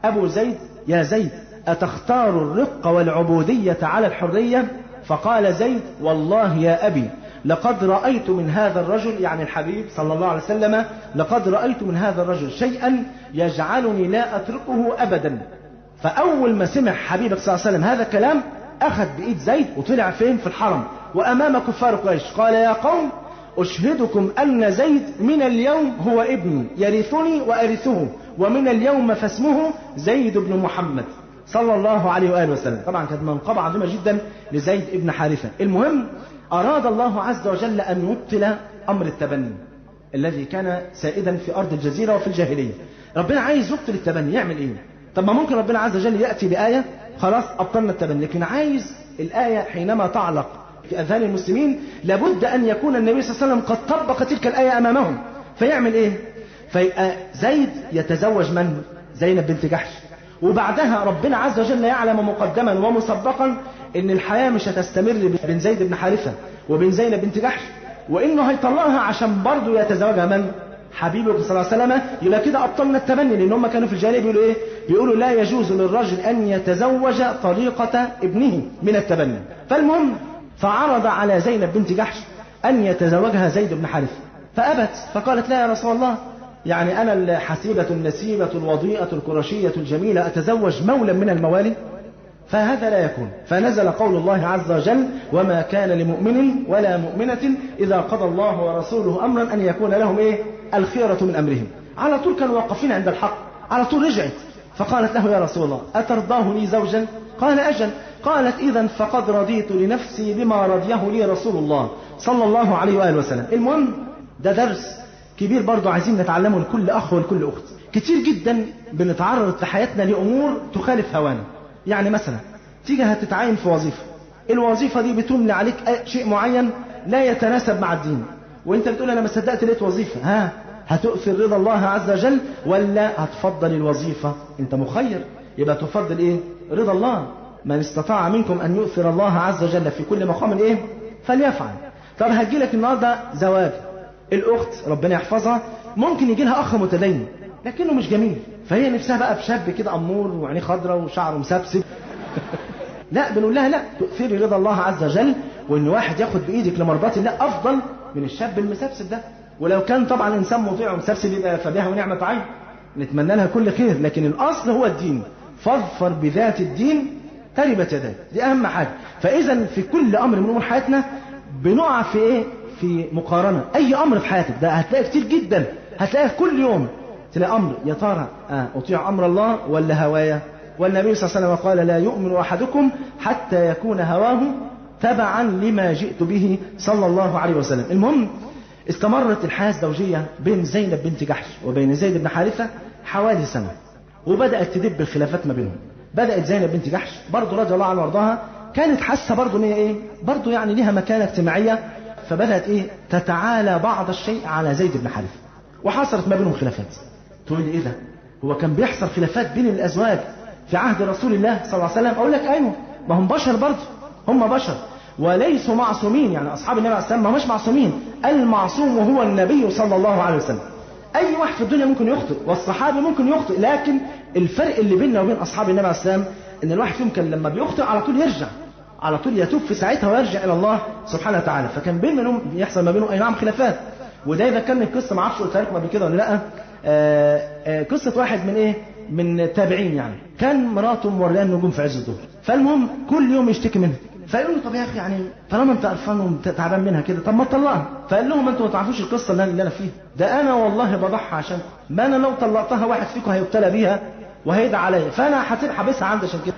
أبو زيد يا زيد أتختار الرق والعبودية على الحرية؟ فقال زيد والله يا أبي لقد رأيت من هذا الرجل، يعني الحبيب صلى الله عليه وسلم، لقد رأيت من هذا الرجل شيئا يجعلني لا أتركه أبدا. فأول ما سمع حبيبك صلى الله عليه وسلم هذا الكلام أخذ بإيد زيد وطلع فين؟ في الحرم وأمام كفار قريش، قال يا قوم أشهدكم أن زيد من اليوم هو ابني يرثني وأرثه، ومن اليوم فاسمه زيد بن محمد صلى الله عليه وآله وسلم. طبعا كانت منقبة عظيمة جدا لزيد بن حارثة. المهم أراد الله عز وجل أن يبطل أمر التبني الذي كان سائدا في أرض الجزيرة وفي الجاهلية. ربنا عايز يبطل التبني، يعمل إيه؟ طب ما ممكن ربنا عز وجل يأتي بآية خلاص أبطلنا التبني، لكن عايز الآية حينما تعلق في أذهان المسلمين لابد أن يكون النبي صلى الله عليه وسلم قد طبق تلك الآية أمامهم. فيعمل إيه؟ زيد يتزوج من؟ زينب بنت جحش، وبعدها ربنا عز وجل يعلم مقدما ومسبقا ان الحياة مش هتستمر بين زيد بن حارثة وبين زينب بنت جحش، وانه هيطلقها عشان برضه يتزوجها من؟ حبيبه صلى الله عليه وسلم. يبقى كده ابطلنا التبني، لان هم كانوا في الجاهليه بيقولوا ايه؟ بيقولوا لا يجوز للرجل ان يتزوج طليقة ابنه من التبني. فالمهم فعرض على زينب بنت جحش ان يتزوجها زيد بن حارثة فابت، فقالت لا يا رسول الله، يعني أنا الحسيبة النسيبة الوضيئة القرشية الجميلة أتزوج مولا من الموالي؟ فهذا لا يكون. فنزل قول الله عز وجل وما كان لمؤمن ولا مؤمنة إذا قضى الله ورسوله أمرا أن يكون لهم إيه؟ الخيرة من أمرهم. على طول كانوا واقفين عند الحق، على طول رجعت فقالت له يا رسول الله أترضاه لي زوجا؟ قال أجل. قالت إذن فقد رضيت لنفسي بما رضيه لي رسول الله صلى الله عليه وآله وسلم. المهم ده درس كبير برضو عايزين نتعلمه لكل أخ ولكل أخت. كتير جدا بنتعرض في حياتنا لأمور تخالف هوانا. يعني مثلا تيجي هتتعين في وظيفة، الوظيفة دي بتملي عليك شيء معين لا يتناسب مع الدين، وانت بتقول أنا ما صدقت لقيت وظيفة، هتؤثر رضا الله عز وجل ولا هتفضل الوظيفة؟ انت مخير، يبقى تفضل ايه؟ رضا الله. من استطاع منكم أن يؤثر الله عز وجل في كل مقام ايه؟ فليفعل. طب هتجيلك النهاردة زواج، الأخت ربنا يحفظها ممكن يجي لها أخ متدين لكنه مش جميل، فهي نفسها بقى بشاب كده أمور وعينيه خضراء وشعره مسبسب لا، بنقول لها لا، تؤثري رضا الله عز وجل، وإن واحد ياخد بإيدك لمرضات الله أفضل من الشاب المسبسب ده. ولو كان طبعا الإنسان مطيع ومسبسب يبقى فبها ونعمة عين، نتمنى لها كل خير، لكن الأصل هو الدين، فاظفر بذات الدين تربت يداك، دي أهم حاجة. فإذا في كل أمر من أمور حياتنا بنقع في إيه؟ في مقارنة. أي أمر في حياتك ده هتلاقي كتير جدا، هتلاقي كل يوم تلاقي أمر يا ترى أطيع أمر الله ولا هوايا؟ والنبي صلى الله عليه وسلم قال لا يؤمن أحدكم حتى يكون هواه تبعا لما جئت به صلى الله عليه وسلم. المهم استمرت الحياة الزوجية بين زينب بنت جحش وبين زيد بن حارثة حوالي سنة، وبدأت تدب الخلافات ما بينهم. بدأت زينب بنت جحش برضو رضي الله عنها وارضاها كانت حاسة برضو ان هي ايه؟ برضو يعني ليها مكانة اجتماعية، فبدأت ايه؟ تتعالى بعض الشيء على زيد بن حارثة، وحصلت ما بينهم خلافات. تقول لي ايه ده؟ هو كان بيحصل خلافات بين الازواج في عهد رسول الله صلى الله عليه وسلم؟ اقول لك ايوه، ما هم بشر برضو، هم بشر وليسوا معصومين، يعني اصحاب النبي عليه الصلاه والسلام ما هماش معصومين، المعصوم هو النبي صلى الله عليه وسلم. أي واحد في الدنيا ممكن يخطئ، والصحابي ممكن يخطئ، لكن الفرق اللي بيننا وبين أصحاب النبي عليه السلام إن الواحد فيهم كان لما بيخطئ على طول يرجع، على طول يتوب في ساعتها ويرجع إلى الله سبحانه وتعالى. فكان بينهم يحصل ما بينهم أي نعم خلافات. وده يذكرني القصة، ما اعرفش قلت لكم قبل كده ولا لا، قصة واحد من التابعين يعني، كان مراته مورياه النجوم في عز الظهر، فالمهم كل يوم يشتكي منها، فيقول له طب يا اخي يعني طالما انت قرفان وتعبان منها كده طب ما تطلقها. فقال لهم انتوا ما تعرفوش القصه اللي انا فيها، ده انا والله بضحي عشان ما انا لو طلقتها واحد فيكم هيبتلى بيها وهيدعى عليا، فانا حابسها عندي عشان كده.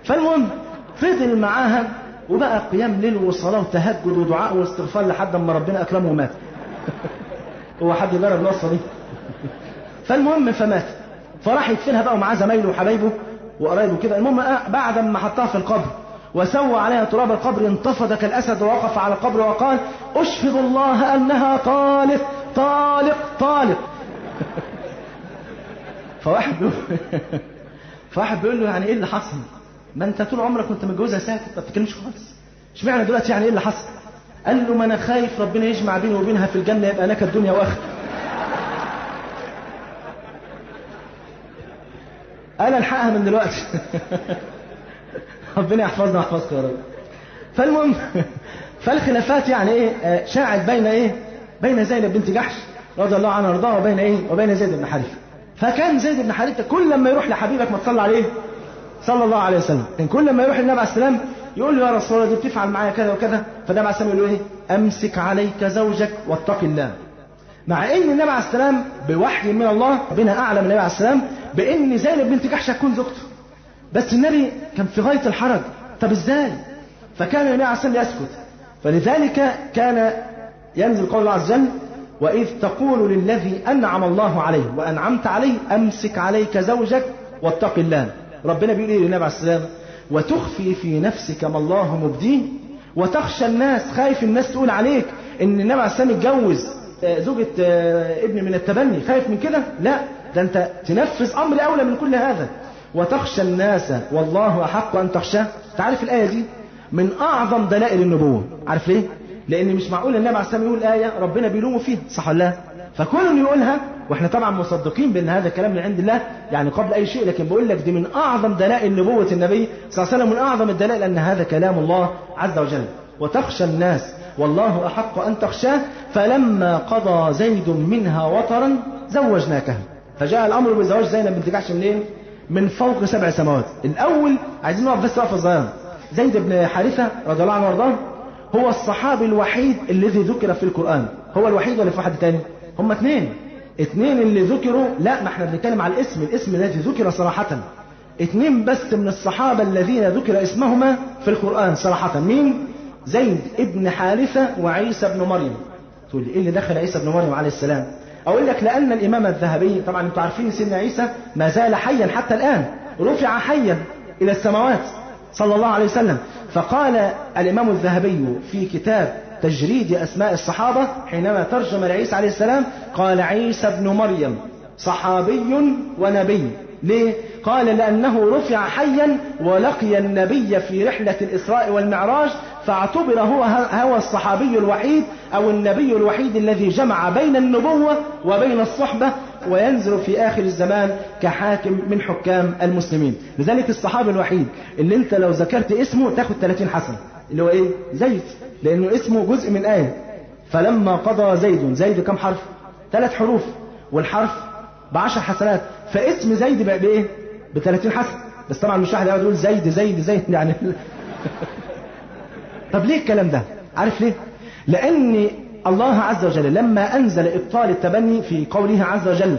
فالمهم فضل معاها وبقى قيام ليل وصلاه وتهجد ودعاء واستغفار لحد ما ربنا اكرمه ومات. هو حد يجرب الوصفه دي؟ فالمهم فمات، فراح يدفنها بقى ومعاه زمايله وحبايبه وقرايبه كده. المهم بعد ما حطها في القبر وسوى عليها تراب القبر انتفض كالاسد ووقف على القبر وقال اشهد الله انها طالق طالق طالق. فواحد بيقول له يعني ايه اللي حصل؟ ما انت طول عمرك كنت متجوزها ساكت ما بتتكلمش خالص، اشمعنى دلوقتي يعني ايه اللي حصل؟ قال له ما انا خايف ربنا يجمع بيني وبينها في الجنه يبقى نكد الدنيا واخره. انا الحقها من دلوقتي. ربنا يحفظنا ويحفظكم يا رب. فالمهم فالخلافات يعني ايه شاعت بين زينب بنت جحش رضي الله عنها وارضاها وبين زيد بن حارثة. فكان زيد بن حارثة كل لما يروح لحبيبك ما تصلى عليه صلى الله عليه وسلم، كان كل لما يروح للنبي عليه السلام يقول له يا رسول الله دي بتفعل معايا كذا وكذا، فالنبي عليه السلام يقول له امسك عليك زوجك واتق الله. مع ان النبي عليه السلام بوحي من الله ربنا اعلم النبي عليه السلام بان زينب بنت جحش هتكون زوجته، بس النبي كان في غاية الحرج، طب ازاي؟ فكان النبي عليه السلام يسكت. فلذلك كان ينزل قول الله عز وجل وإذ تقول للذي أنعم الله عليه وأنعمت عليه أمسك عليك زوجك واتق الله. ربنا بيقول ايه للنبي عليه السلام؟ وتخفي في نفسك ما الله مبديه وتخشى الناس، خايف الناس تقول عليك ان النبي عليه السلام اتجوز زوجة ابن من التبني، خايف من كده؟ لا، ده انت تنفذ امر اولى من كل هذا. وتخشى الناس والله احق ان تخشاه. تعرف الايه دي من اعظم دلائل النبوه، عارف ليه؟ لان مش معقول النبي عليه السلام يقول ايه ربنا بيلومه فيها، صح ولا لا؟ فكل يقولها واحنا طبعا مصدقين بان هذا كلام من عند الله يعني قبل اي شيء، لكن بقول لك دي من اعظم دلائل نبوه النبي صلى الله عليه وسلم، من اعظم الدلائل ان هذا كلام الله عز وجل. وتخشى الناس والله احق ان تخشاه فلما قضى زيد منها وطرا زوجناكها. فجاء الامر بزواج زينب بنت جحش منين؟ من فوق 7 سماوات. الاول عايزين نقف بس وقفه صغيره. زيد بن حارثة رضي الله عنه وارضاه هو الصحابي الوحيد الذي ذكر في القرآن. هو الوحيد ولا في واحد تاني؟ هم اثنين اللي ذكروا. لا، ما احنا بنتكلم على الاسم الذي ذكر صراحة. 2 بس من الصحابة الذين ذكر اسمهما في القرآن صراحة. مين؟ زيد ابن حارثة وعيسى بن مريم. تقول لي ايه اللي دخل عيسى بن مريم عليه السلام؟ اقول لك لان الامام الذهبي طبعا انتم عارفين سيدنا عيسى ما زال حيا حتى الان، رفع حيا الى السماوات صلى الله عليه وسلم. فقال الامام الذهبي في كتاب تجريد اسماء الصحابة حينما ترجم لعيسى عليه السلام قال عيسى بن مريم صحابي ونبي. ليه؟ قال لأنه رفع حيا ولقي النبي في رحلة الإسراء والمعراج، فاعتبر هو الصحابي الوحيد أو النبي الوحيد الذي جمع بين النبوة وبين الصحبة، وينزل في آخر الزمان كحاكم من حكام المسلمين. لذلك الصحابي الوحيد اللي انت لو ذكرت اسمه تاخد 30 حسنة، اللي هو ايه؟ زيد، لأنه اسمه جزء من آية. فلما قضى زيد كم حرف؟ 3 حروف، والحرف ب10 حسنات. فاسم زيد بقى بايه؟ ب30 حسنة. بس طبعا مش واحد يقول زيد يعني. طب ليه الكلام ده؟ عارف ليه؟ لأن الله عز وجل لما أنزل إبطال التبني في قوله عز وجل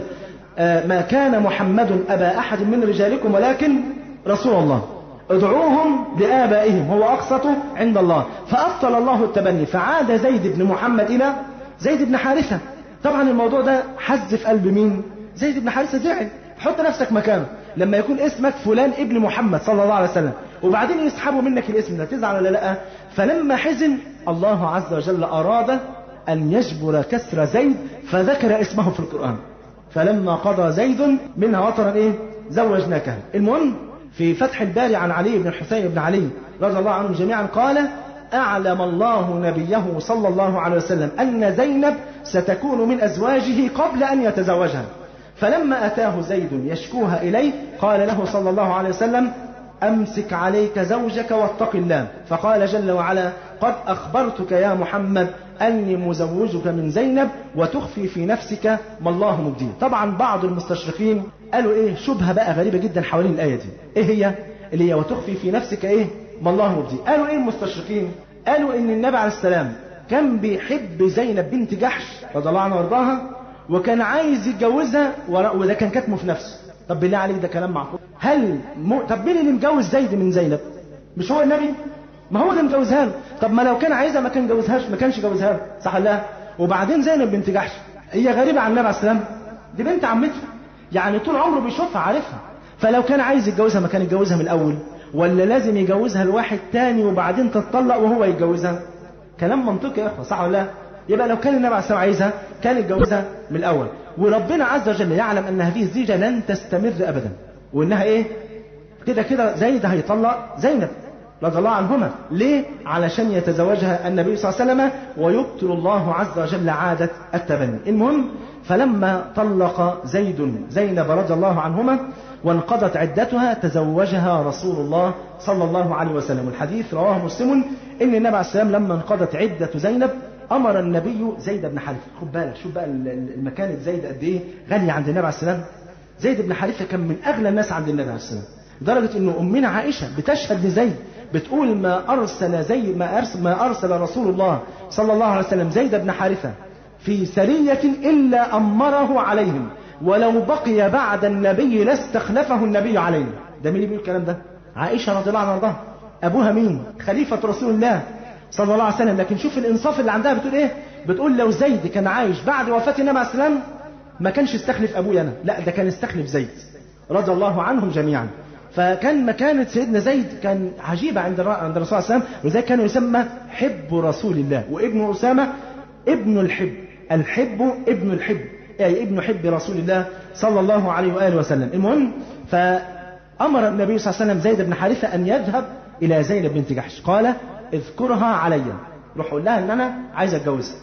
ما كان محمد أبا أحد من رجالكم ولكن رسول الله ادعوهم لآبائهم هو أقسط عند الله. فأبطل الله التبني فعاد زيد بن محمد إلى زيد بن حارثة. طبعا الموضوع ده حز في قلب مين؟ زيد بن حارثة زعل. حط نفسك مكانه لما يكون اسمك فلان ابن محمد صلى الله عليه وسلم وبعدين يسحبوا منك الاسم ده، تزعل ولا لا؟ فلما حزن الله عز وجل أراد أن يجبر كسر زيد فذكر اسمه في القرآن. فلما قضى زيد منها وطرا ايه؟ زوجناكها. المهم في فتح الباري عن علي بن الحسين بن علي رضي الله عنهم جميعا قال أعلم الله نبيه صلى الله عليه وسلم أن زينب ستكون من أزواجه قبل أن يتزوجها. فلما أتاه زيد يشكوها إليه قال له صلى الله عليه وسلم: أمسك عليك زوجك واتق الله. فقال جل وعلا: قد أخبرتك يا محمد أني مزوجك من زينب وتخفي في نفسك ما الله مبديه. طبعا بعض المستشرقين قالوا إيه شبهة بقى غريبة جدا حوالين الآية دي. إيه هي؟ اللي هي وتخفي في نفسك إيه ما الله مبديه. قالوا إيه المستشرقين؟ قالوا إن النبي عليه السلام كان بيحب زينب بنت جحش رضي الله عنها وارضاها، وكان عايز يتجوزها وده كان كاتمه في نفسه. طب بالله عليك ده كلام معقول؟ طب مين اللي مجوز زيد من زينب؟ مش هو النبي؟ ما هو اللي مجوزها له. طب ما لو كان عايزها ما كان جوزهاش، ما كانش جوزها له، صح ولا لا؟ وبعدين زينب بنت جحش هي غريبه عن النبي عليه السلام، دي بنت عمته، يعني طول عمره بيشوفها عارفها. فلو كان عايز يتجوزها ما كان يتجوزها من الاول؟ ولا لازم يجوزها لواحد تاني وبعدين تتطلق وهو يتجوزها؟ كلام منطقي يا اخوه، صح ولا لا؟ يبقى لو كان النبي عليه السلام عايزها كان يتجوزها من الاول. وربنا عز وجل يعلم ان هذه الزيجه لن تستمر ابدا، وانها ايه كده كده زيد هيطلق زينب رضي الله عنهما. ليه؟ علشان يتزوجها النبي صلى الله عليه وسلم ويبطل الله عز وجل عادة التبني. المهم فلما طلق زيد زينب رضي الله عنهما وانقضت عدتها تزوجها رسول الله صلى الله عليه وسلم. الحديث رواه مسلم ان النبي عليه السلام لما انقضت عدة زينب امر النبي زيد بن حارثة. خد بالك شوف بقى المكانة زيد قد ايه غالية عند النبي عليه السلام. زيد بن حارثة كان من اغلى الناس عند النبي عليه السلام، لدرجة انه امنا عائشة بتشهد لزيد بتقول ما ارسل رسول الله صلى الله عليه وسلم زيد بن حارثة في سرية الا امره عليهم، ولو بقي بعد النبي لاستخلفه النبي عليهم. ده مين اللي بيقول الكلام ده؟ عائشة رضي الله عنها وارضاها. ابوها مين؟ خليفة رسول الله صلى الله عليه وسلم. لكن شوف الانصاف اللي عندها، بتقول ايه؟ بتقول لو زيد كان عايش بعد وفاة النبي عليه السلام ما كانش استخلف ابويا انا، لا ده كان استخلف زيد رضي الله عنهم جميعا. فكان مكانة سيدنا زيد كان عجيبة عند الرسول صلى الله عليه وسلم، وذلك كان يسمى حب رسول الله، وابن أسامة ابن الحب، الحب ابن الحب، أي ابن حب رسول الله صلى الله عليه وآله وسلم. المهم فأمر النبي صلى الله عليه وسلم زيد بن حارثة أن يذهب إلى زينب بنت جحش، قال اذكرها علي، روح قول لها أن أنا عايز أتجوزها.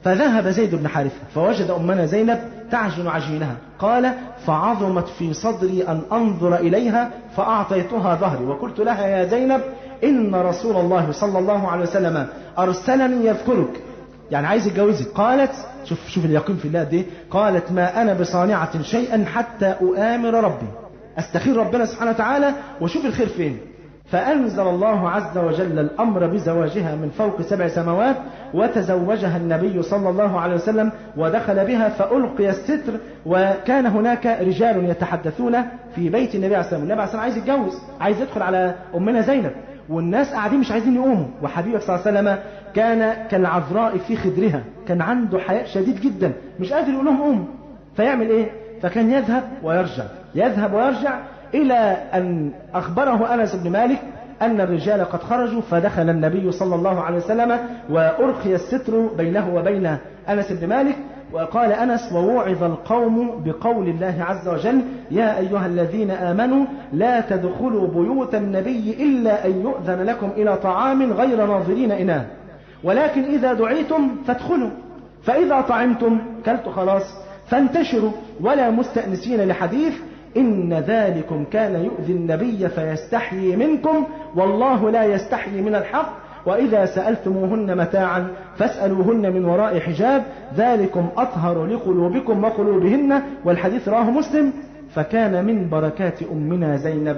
فذهب زيد بن حارثة فوجد أمنا زينب تعجن عجينها، قال فعظمت في صدري أن أنظر إليها فأعطيتها ظهري وقلت لها يا زينب إن رسول الله صلى الله عليه وسلم أرسلني يذكرك، يعني عايز يتجوزك. قالت شوف اليقين في الله دي، قالت ما أنا بصانعة شيئا حتى أؤامر ربي، أستخير ربنا سبحانه وتعالى وشوف الخير فين. فأنزل الله عز وجل الأمر بزواجها من فوق 7 سماوات، وتزوجها النبي صلى الله عليه وسلم ودخل بها فألقي الستر، وكان هناك رجال يتحدثون في بيت النبي عليه الصلاة والسلام. النبي عليه الصلاة والسلام عايز يتجوز، عايز يدخل على أمنا زينب، والناس قاعدين مش عايزين يقوموا، وحبيبك صلى الله عليه وسلم كان كالعذراء في خدرها، كان عنده حياء شديد جدا مش قادر يقول لهم قوموا. فيعمل ايه؟ فكان يذهب ويرجع إلى أن أخبره أنس بن مالك أن الرجال قد خرجوا، فدخل النبي صلى الله عليه وسلم وأرخي الستر بينه وبين أنس بن مالك. وقال أنس ووعظ القوم بقول الله عز وجل يا أيها الذين آمنوا لا تدخلوا بيوت النبي إلا أن يؤذن لكم إلى طعام غير ناظرين إناه، ولكن إذا دعيتم فادخلوا، فإذا طعمتم كلتوا خلاص فانتشروا ولا مستأنسين لحديث، إن ذلكم كان يؤذي النبي فيستحيي منكم والله لا يستحيي من الحق، وإذا سألتموهن متاعا فاسألوهن من وراء حجاب ذلكم أطهر لقلوبكم وقلوبهن. والحديث رواه مسلم. فكان من بركات أمنا زينب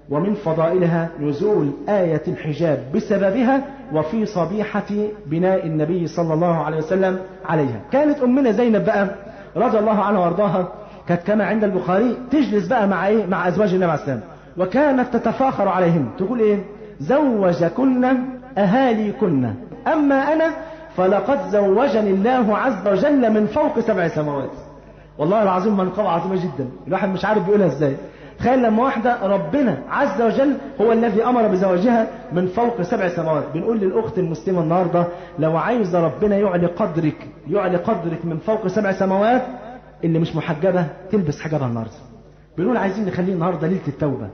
ومن فضائلها نزول آية الحجاب بسببها وفي صبيحة بناء النبي صلى الله عليه وسلم عليها. كانت أمنا زينب بقى رضي الله عنها وارضاها كانت كما عند البخاري تجلس بقى مع أزواج النبي عليه السلام، وكانت تتفاخر عليهم تقول إيه؟ زوجكن أهاليكن، أما أنا فلقد زوجني الله عز وجل من فوق 7 سماوات. والله العظيم منقبة عظيمة جدا، الواحد مش عارف بيقولها ازاي. تخيل لما واحدة ربنا عز وجل هو الذي أمر بزواجها من فوق 7 سماوات. بنقول للأخت المسلمة النهاردة لو عايز ربنا يعلي قدرك من فوق 7 سماوات، اللي مش محجبة تلبس حجابها النهاردة. بنقول عايزين نخليه النهاردة ليلة التوبة،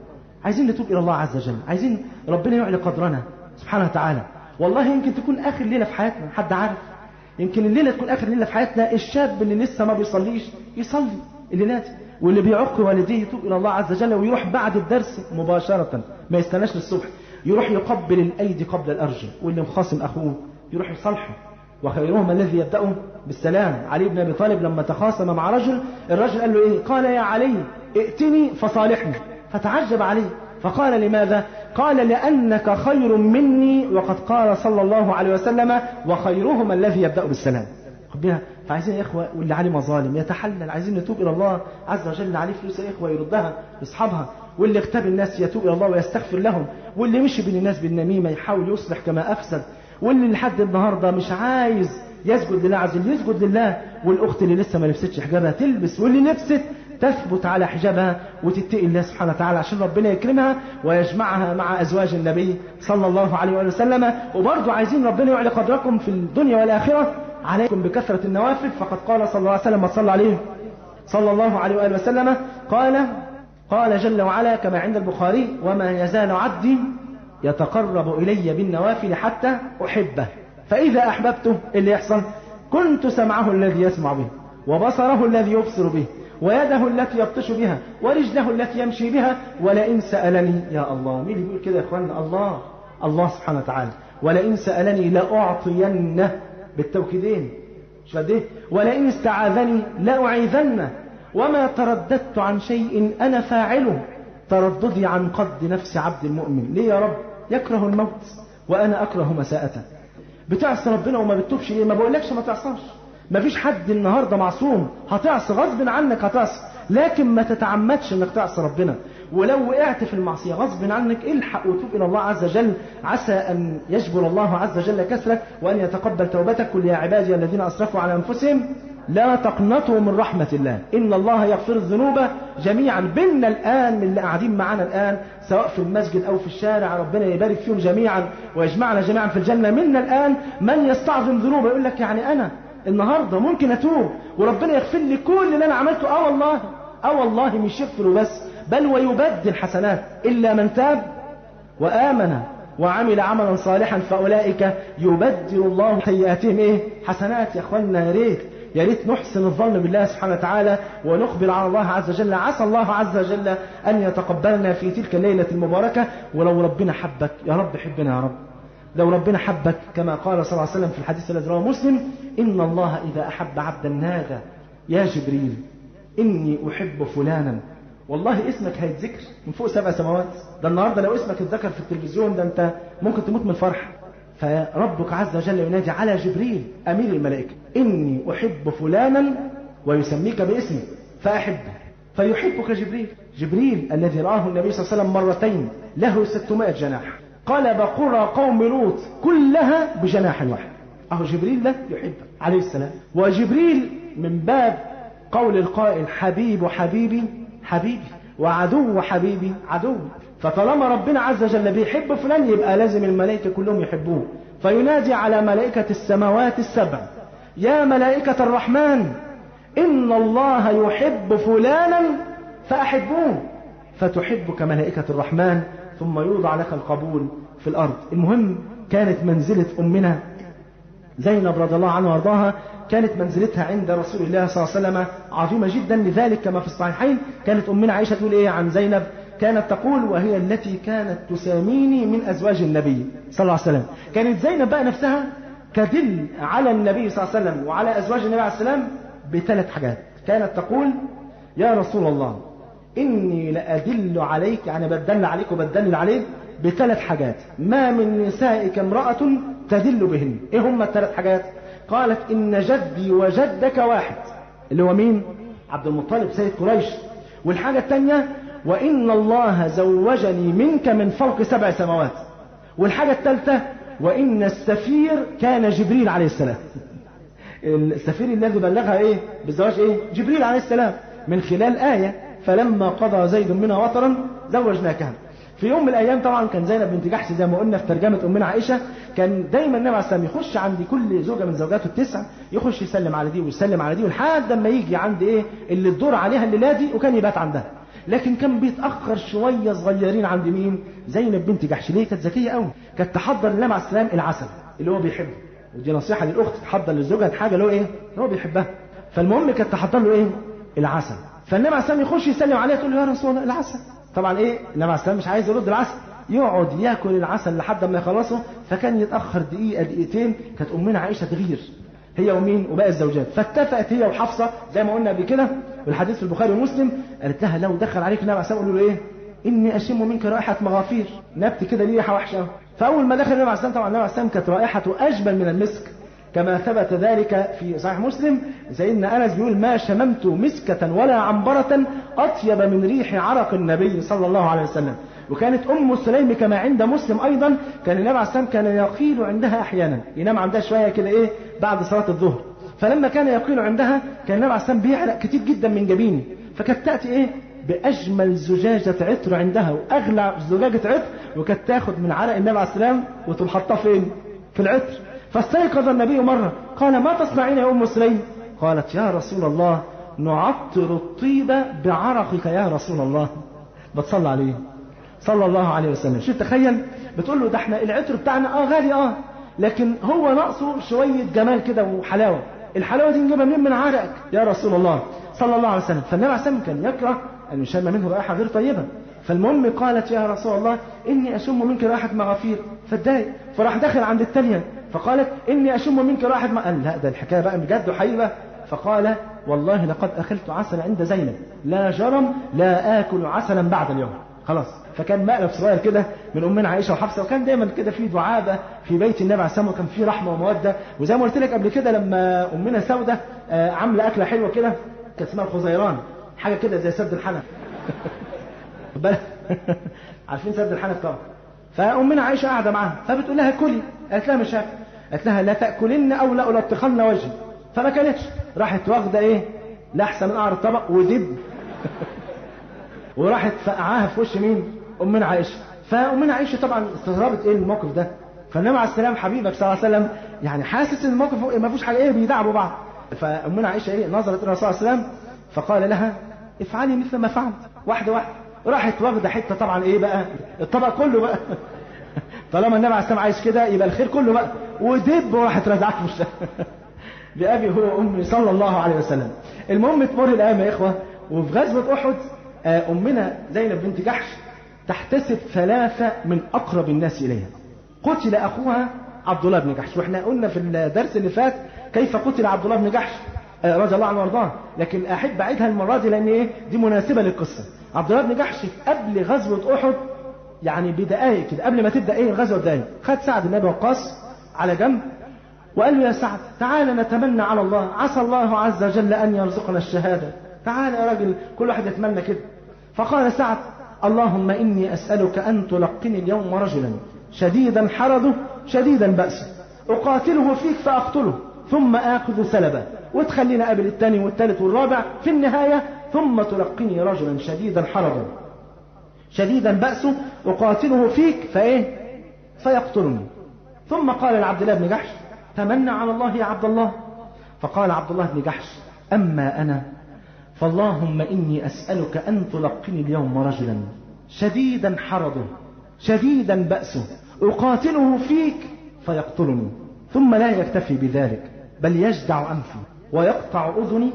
عايزين نتوب إلى الله عز وجل، عايزين ربنا يعلي قدرنا سبحانه وتعالى. والله يمكن تكون آخر ليلة في حياتنا، حد عارف؟ يمكن الليلة تكون آخر ليلة في حياتنا. الشاب اللي لسه ما بيصليش يصلي الليلات، واللي بيعق والديه يتوب إلى الله عز وجل ويروح بعد الدرس مباشرة، ما يستناش للصبح، يروح يقبل الأيدي قبل الأرجل، واللي مخاصم أخوه يروح يصالحه، وخيرهم الذي يبدأ بالسلام. علي بن أبي طالب لما تخاصم مع رجل، الرجل قال له إيه؟ قال يا علي ائتني فصالحني. فتعجب عليه فقال لماذا؟ قال لأنك خير مني، وقد قال صلى الله عليه وسلم وخيرهم الذي يبدأ بالسلام. خبيها. فعايزين يا إخوة واللي عليه مظالم يتحلل، عايزين نتوب إلى الله عز وجل. عليه فلوس يا إخوة يردها لأصحابها، واللي اغتاب الناس يتوب إلى الله ويستغفر لهم، واللي مشي بين الناس بالنميمة يحاول يصلح كما أفسد، واللي لحد النهاردة مش عايز يسجد لله عز وجل يسجد لله، والأخت اللي لسه ما لبستش حجابها تلبس، واللي لبست تثبت على حجابها وتتقي الله سبحانه وتعالى عشان ربنا يكرمها ويجمعها مع أزواج النبي صلى الله عليه وسلم. وبرضو عايزين ربنا يعلي قدركم في الدنيا والآخرة، عليكم بكثرة النوافل. فقد قال صلى الله عليه وسلم صلى عليه صلى الله عليه وسلم قال جل وعلا كما عند البخاري: وما يزال عبدي يتقرب إلي بالنوافل حتى أحبه، فإذا أحببته اللي يحصل كنت سمعه الذي يسمع به، وبصره الذي يبصر به، ويده التي يبطش بها، ورجله التي يمشي بها، ولئن سألني. يا الله، مين اللي بيقول كده يا اخوانا؟ الله سبحانه وتعالى. ولئن سألني لأعطينه بالتوكيدين، مش قد ايه؟ ولئن استعاذني لأعيذنه، وما ترددت عن شيء أنا فاعله ترددي عن قد نفس عبد المؤمن. ليه يا رب؟ يكره الموت وأنا أكره مساءته. بتعصي ربنا وما بتتوبش ليه؟ ما بقولكش ما تعصاش، ما فيش حد النهاردة معصوم، هتعصي غصب عنك هتعصي، لكن ما تتعمدش انك تعصي ربنا. ولو وقعت في المعصية غصب عنك الحق وتوب إلى الله عز وجل، عسى أن يجبر الله عز وجل كسرك وأن يتقبل توبتك. قل يا عبادي الذين أسرفوا على أنفسهم لا تقنطوا من رحمة الله إن الله يغفر الذنوب جميعا. بيننا الآن من اللي قاعدين معنا الآن سواء في المسجد أو في الشارع، ربنا يبارك فيهم جميعا ويجمعنا جميعا في الجنة. منا الآن من يستعظم ذنوبه يقول لك يعني أنا النهاردة ممكن أتوب وربنا يغفر لي كل اللي أنا عملته. والله مش يغفر بس، بل ويبدل حسنات. إلا من تاب وآمن وعمل عملا صالحا فأولئك يبدل الله سيئاتهم حسنات. يا أخوانا يا ريت نحسن الظن بالله سبحانه وتعالى ونقبل على الله عز وجل. عسى الله عز وجل أن يتقبلنا في تلك الليلة المباركة. ولو ربنا حبك يا رب حبنا يا رب. لو ربنا حبك كما قال صلى الله عليه وسلم في الحديث الذي رواه مسلم: إن الله إذا أحب عبدا نادى يا جبريل إني أحب فلانا. والله اسمك هيتذكر من فوق 7 سماوات. ده النهاردة لو اسمك اتذكر في التلفزيون ده أنت ممكن تموت من الفرح. فربك عز وجل ينادي على جبريل أمير الملائكة: إني أحب فلانا، ويسميك باسمه فأحبه، فيحبك جبريل الذي رآه النبي صلى الله عليه وسلم مرتين له 600 جناح، قلب قرى قوم لوط كلها بجناح واحد. أهو جبريل ده يحبك عليه السلام. وجبريل من باب قول القائل: حبيب حبيبي حبيبي، وعدو حبيبي عدو. فطالما ربنا عز وجل بيحب فلان يبقى لازم الملائكة كلهم يحبوه. فينادي على ملائكة السماوات السبع: يا ملائكة الرحمن إن الله يحب فلانا فأحبوه، فتحبك ملائكة الرحمن، ثم يوضع لك القبول في الأرض. المهم كانت منزلة أمنا زينب رضي الله عنها وارضاها، كانت منزلتها عند رسول الله صلى الله عليه وسلم عظيمة جدا. لذلك كما في الصحيحين كانت أمنا عائشة تقول عن زينب؟ كانت تقول: وهي التي كانت تساميني من أزواج النبي صلى الله عليه وسلم. كانت زينب بقى نفسها تدل على النبي صلى الله عليه وسلم وعلى أزواج النبي عليه السلام ب3 حاجات. كانت تقول: يا رسول الله إني لأدل عليك، يعني بدل عليك وبدل عليك ب3 حاجات ما من نسائك امرأة تدل بهن. إيه هم ال3 حاجات؟ قالت: إن جدي وجدك واحد، اللي هو مين؟ عبد المطلب سيد قريش. والحاجة الثانية: وإن الله زوجني منك من فوق 7 سماوات. والحاجة الثالثة: وإن السفير كان جبريل عليه السلام. السفير الذي بلغها بالزواج جبريل عليه السلام، من خلال آية: فلما قضى زيد منها وطرا زوجناكها. في يوم من الأيام طبعا كان زينب بنت جحش زي ما قلنا في ترجمة أمنا عائشة، كان دايما النبي عليه السلام يخش عند كل زوجة من زوجاته ال9 يخش يسلم على دي ويسلم على دي، لحد ما يجي عند اللي الدور عليها الليلة دي، وكان يبات عندها. لكن كان بيتأخر شوية صغيرين عند مين؟ زينب بنت جحش. ليه؟ كانت ذكية قوي، كانت تحضر للنبي عليه السلام العسل اللي هو بيحبه، ودي نصيحة للأخت تحضر لزوجها الحاجة اللي هو إيه؟ اللي هو بيحبها. فالمهم كانت تحضر له إيه؟ العسل. فالنبي عليه السلام يخش يسلم عليها تقول له يا رسول الله العسل. طبعا إيه؟ النبي عليه السلام مش عايز يرد العسل، يقعد ياكل العسل لحد ما يخلصه، فكان يتأخر دقيقة دقيقتين. كانت أمنا عائشة تغير هي ومين وباقي الزوجات، فاتفقت هي وحفصة زي ما قلنا قبل كده والحديث في البخاري ومسلم، قالت لها لو دخل عليك النبي عليه السلام قول له ايه؟ اني اشم منك رائحة مغافير، نبت كده ليه ريحة وحشة. فاول ما دخل النبي عليه السلام، طبعا النبي عليه السلام كانت رائحته اجمل من المسك كما ثبت ذلك في صحيح مسلم. سيدنا انس بيقول ما شممت مسكة ولا عنبرة اطيب من ريح عرق النبي صلى الله عليه وسلم. وكانت ام سليم كما عند مسلم ايضا، كان النبي عليه السلام كان يقيل عندها احيانا، ينام عندها شويه كده ايه بعد صلاه الظهر، فلما كان يقيل عندها كان النبي عليه السلام بيعرق كتير جدا من جبينه، فكانت تاتي ايه باجمل زجاجه عطر عندها واغلى زجاجه عطر، وكانت تاخد من عرق النبي عليه السلام وتقوم حاطاه فين؟ في العطر. فاستيقظ النبي مره قال ما تصنعين يا ام سليم؟ قالت يا رسول الله نعطر الطيب بعرقك يا رسول الله. بتصلى عليه صلى الله عليه وسلم. شو تخيل بتقول له ده احنا العطر بتاعنا غالي لكن هو ناقصه شويه جمال كده وحلاوه، الحلاوه دي نجيبها منين؟ من عرقك يا رسول الله صلى الله عليه وسلم. فالنبي عليه السلام كان يكره ان يشم منه رائحه غير طيبه. فالمهم قالت يا رسول الله اني اشم منك رائحه مغافير، فاتضايق فراح داخل عند الثانيه فقالت اني اشم منك رائحه قال لا ده الحكايه بقى بجد وحقيقه. فقال والله لقد اكلت عسل عند زينب لا جرم لا اكل عسلا بعد اليوم. خلاص. فكان مقلب صغير كده من امنا عائشه وحفصه، وكان دايما كده في دعابه في بيت النبي عليه السلام، وكان في رحمه وموده. وزي ما قلت لك قبل كده لما امنا سوده عامله اكله حلوه كده كانت اسمها الخزيران، حاجه كده زي سد الحنف. عارفين سد الحنف طبعا. فامنا عائشه قاعده معاها فبتقول لها كلي، قالت لها مش هاكل، قالت لها لا تاكلن او لا الطخن وجهي، فما كانتش، راحت واخده ايه لحسه من قعر الطبق ودب وراحت فقعاها في وش مين؟ امنا عائشه. فامنا عائشه طبعا استغربت ايه الموقف ده. فالنبي عليه السلام حبيبك صلى الله عليه وسلم يعني حاسس ان الموقف ما فيهوش حاجه، ايه بيدعبوا بعض. فامنا عائشه ايه نظرت الى الرسول صلى الله عليه وسلم فقال لها افعلي مثل ما فعلت، واحده واحده. راحت واخده حته طبعا ايه بقى الطبق كله بقى طالما النبي عليه السلام عايش كده يبقى الخير كله بقى، ودب وراحت رزعت في وشها بأبي هو أمي صلى الله عليه وسلم. المهم تمر الأيام يا إخوة، وفي غزوة أحد أمنا زينب بنت جحش تحتسب 3 من أقرب الناس إليها. قتل أخوها عبد الله بن جحش، وإحنا قلنا في الدرس اللي فات كيف قتل عبد الله بن جحش رضي الله عنه وارضاه، لكن أحب أعيدها المرة دي لأن إيه دي مناسبة للقصة. عبد الله بن جحش قبل غزوة أحد يعني بدقائق كده قبل ما تبدأ إيه الغزوة بدقائق، خد سعد بن أبي وقاص على جنب وقال له يا سعد تعال نتمنى على الله، عسى الله عز وجل أن يرزقنا الشهادة، تعال يا راجل كل واحد يتمنى كده. فقال سعد اللهم إني أسألك أن تلقني اليوم رجلا شديدا حرده شديدا بأسه أقاتله فيك فأقتله ثم آخذ سلبا، وتخلينا قابل الثاني والثالث والرابع في النهاية، ثم تلقني رجلا شديدا حرده شديدا بأسه أقاتله فيك فإيه فيقتلني. ثم قال لعبد الله بن جحش تمنى على الله يا عبد الله. فقال عبد الله بن جحش أما أنا فاللهم إني أسألك أن تلقني اليوم رجلا شديدا حرده شديدا بأسه أقاتله فيك فيقتلني، ثم لا يكتفي بذلك بل يجدع أنفي ويقطع أذني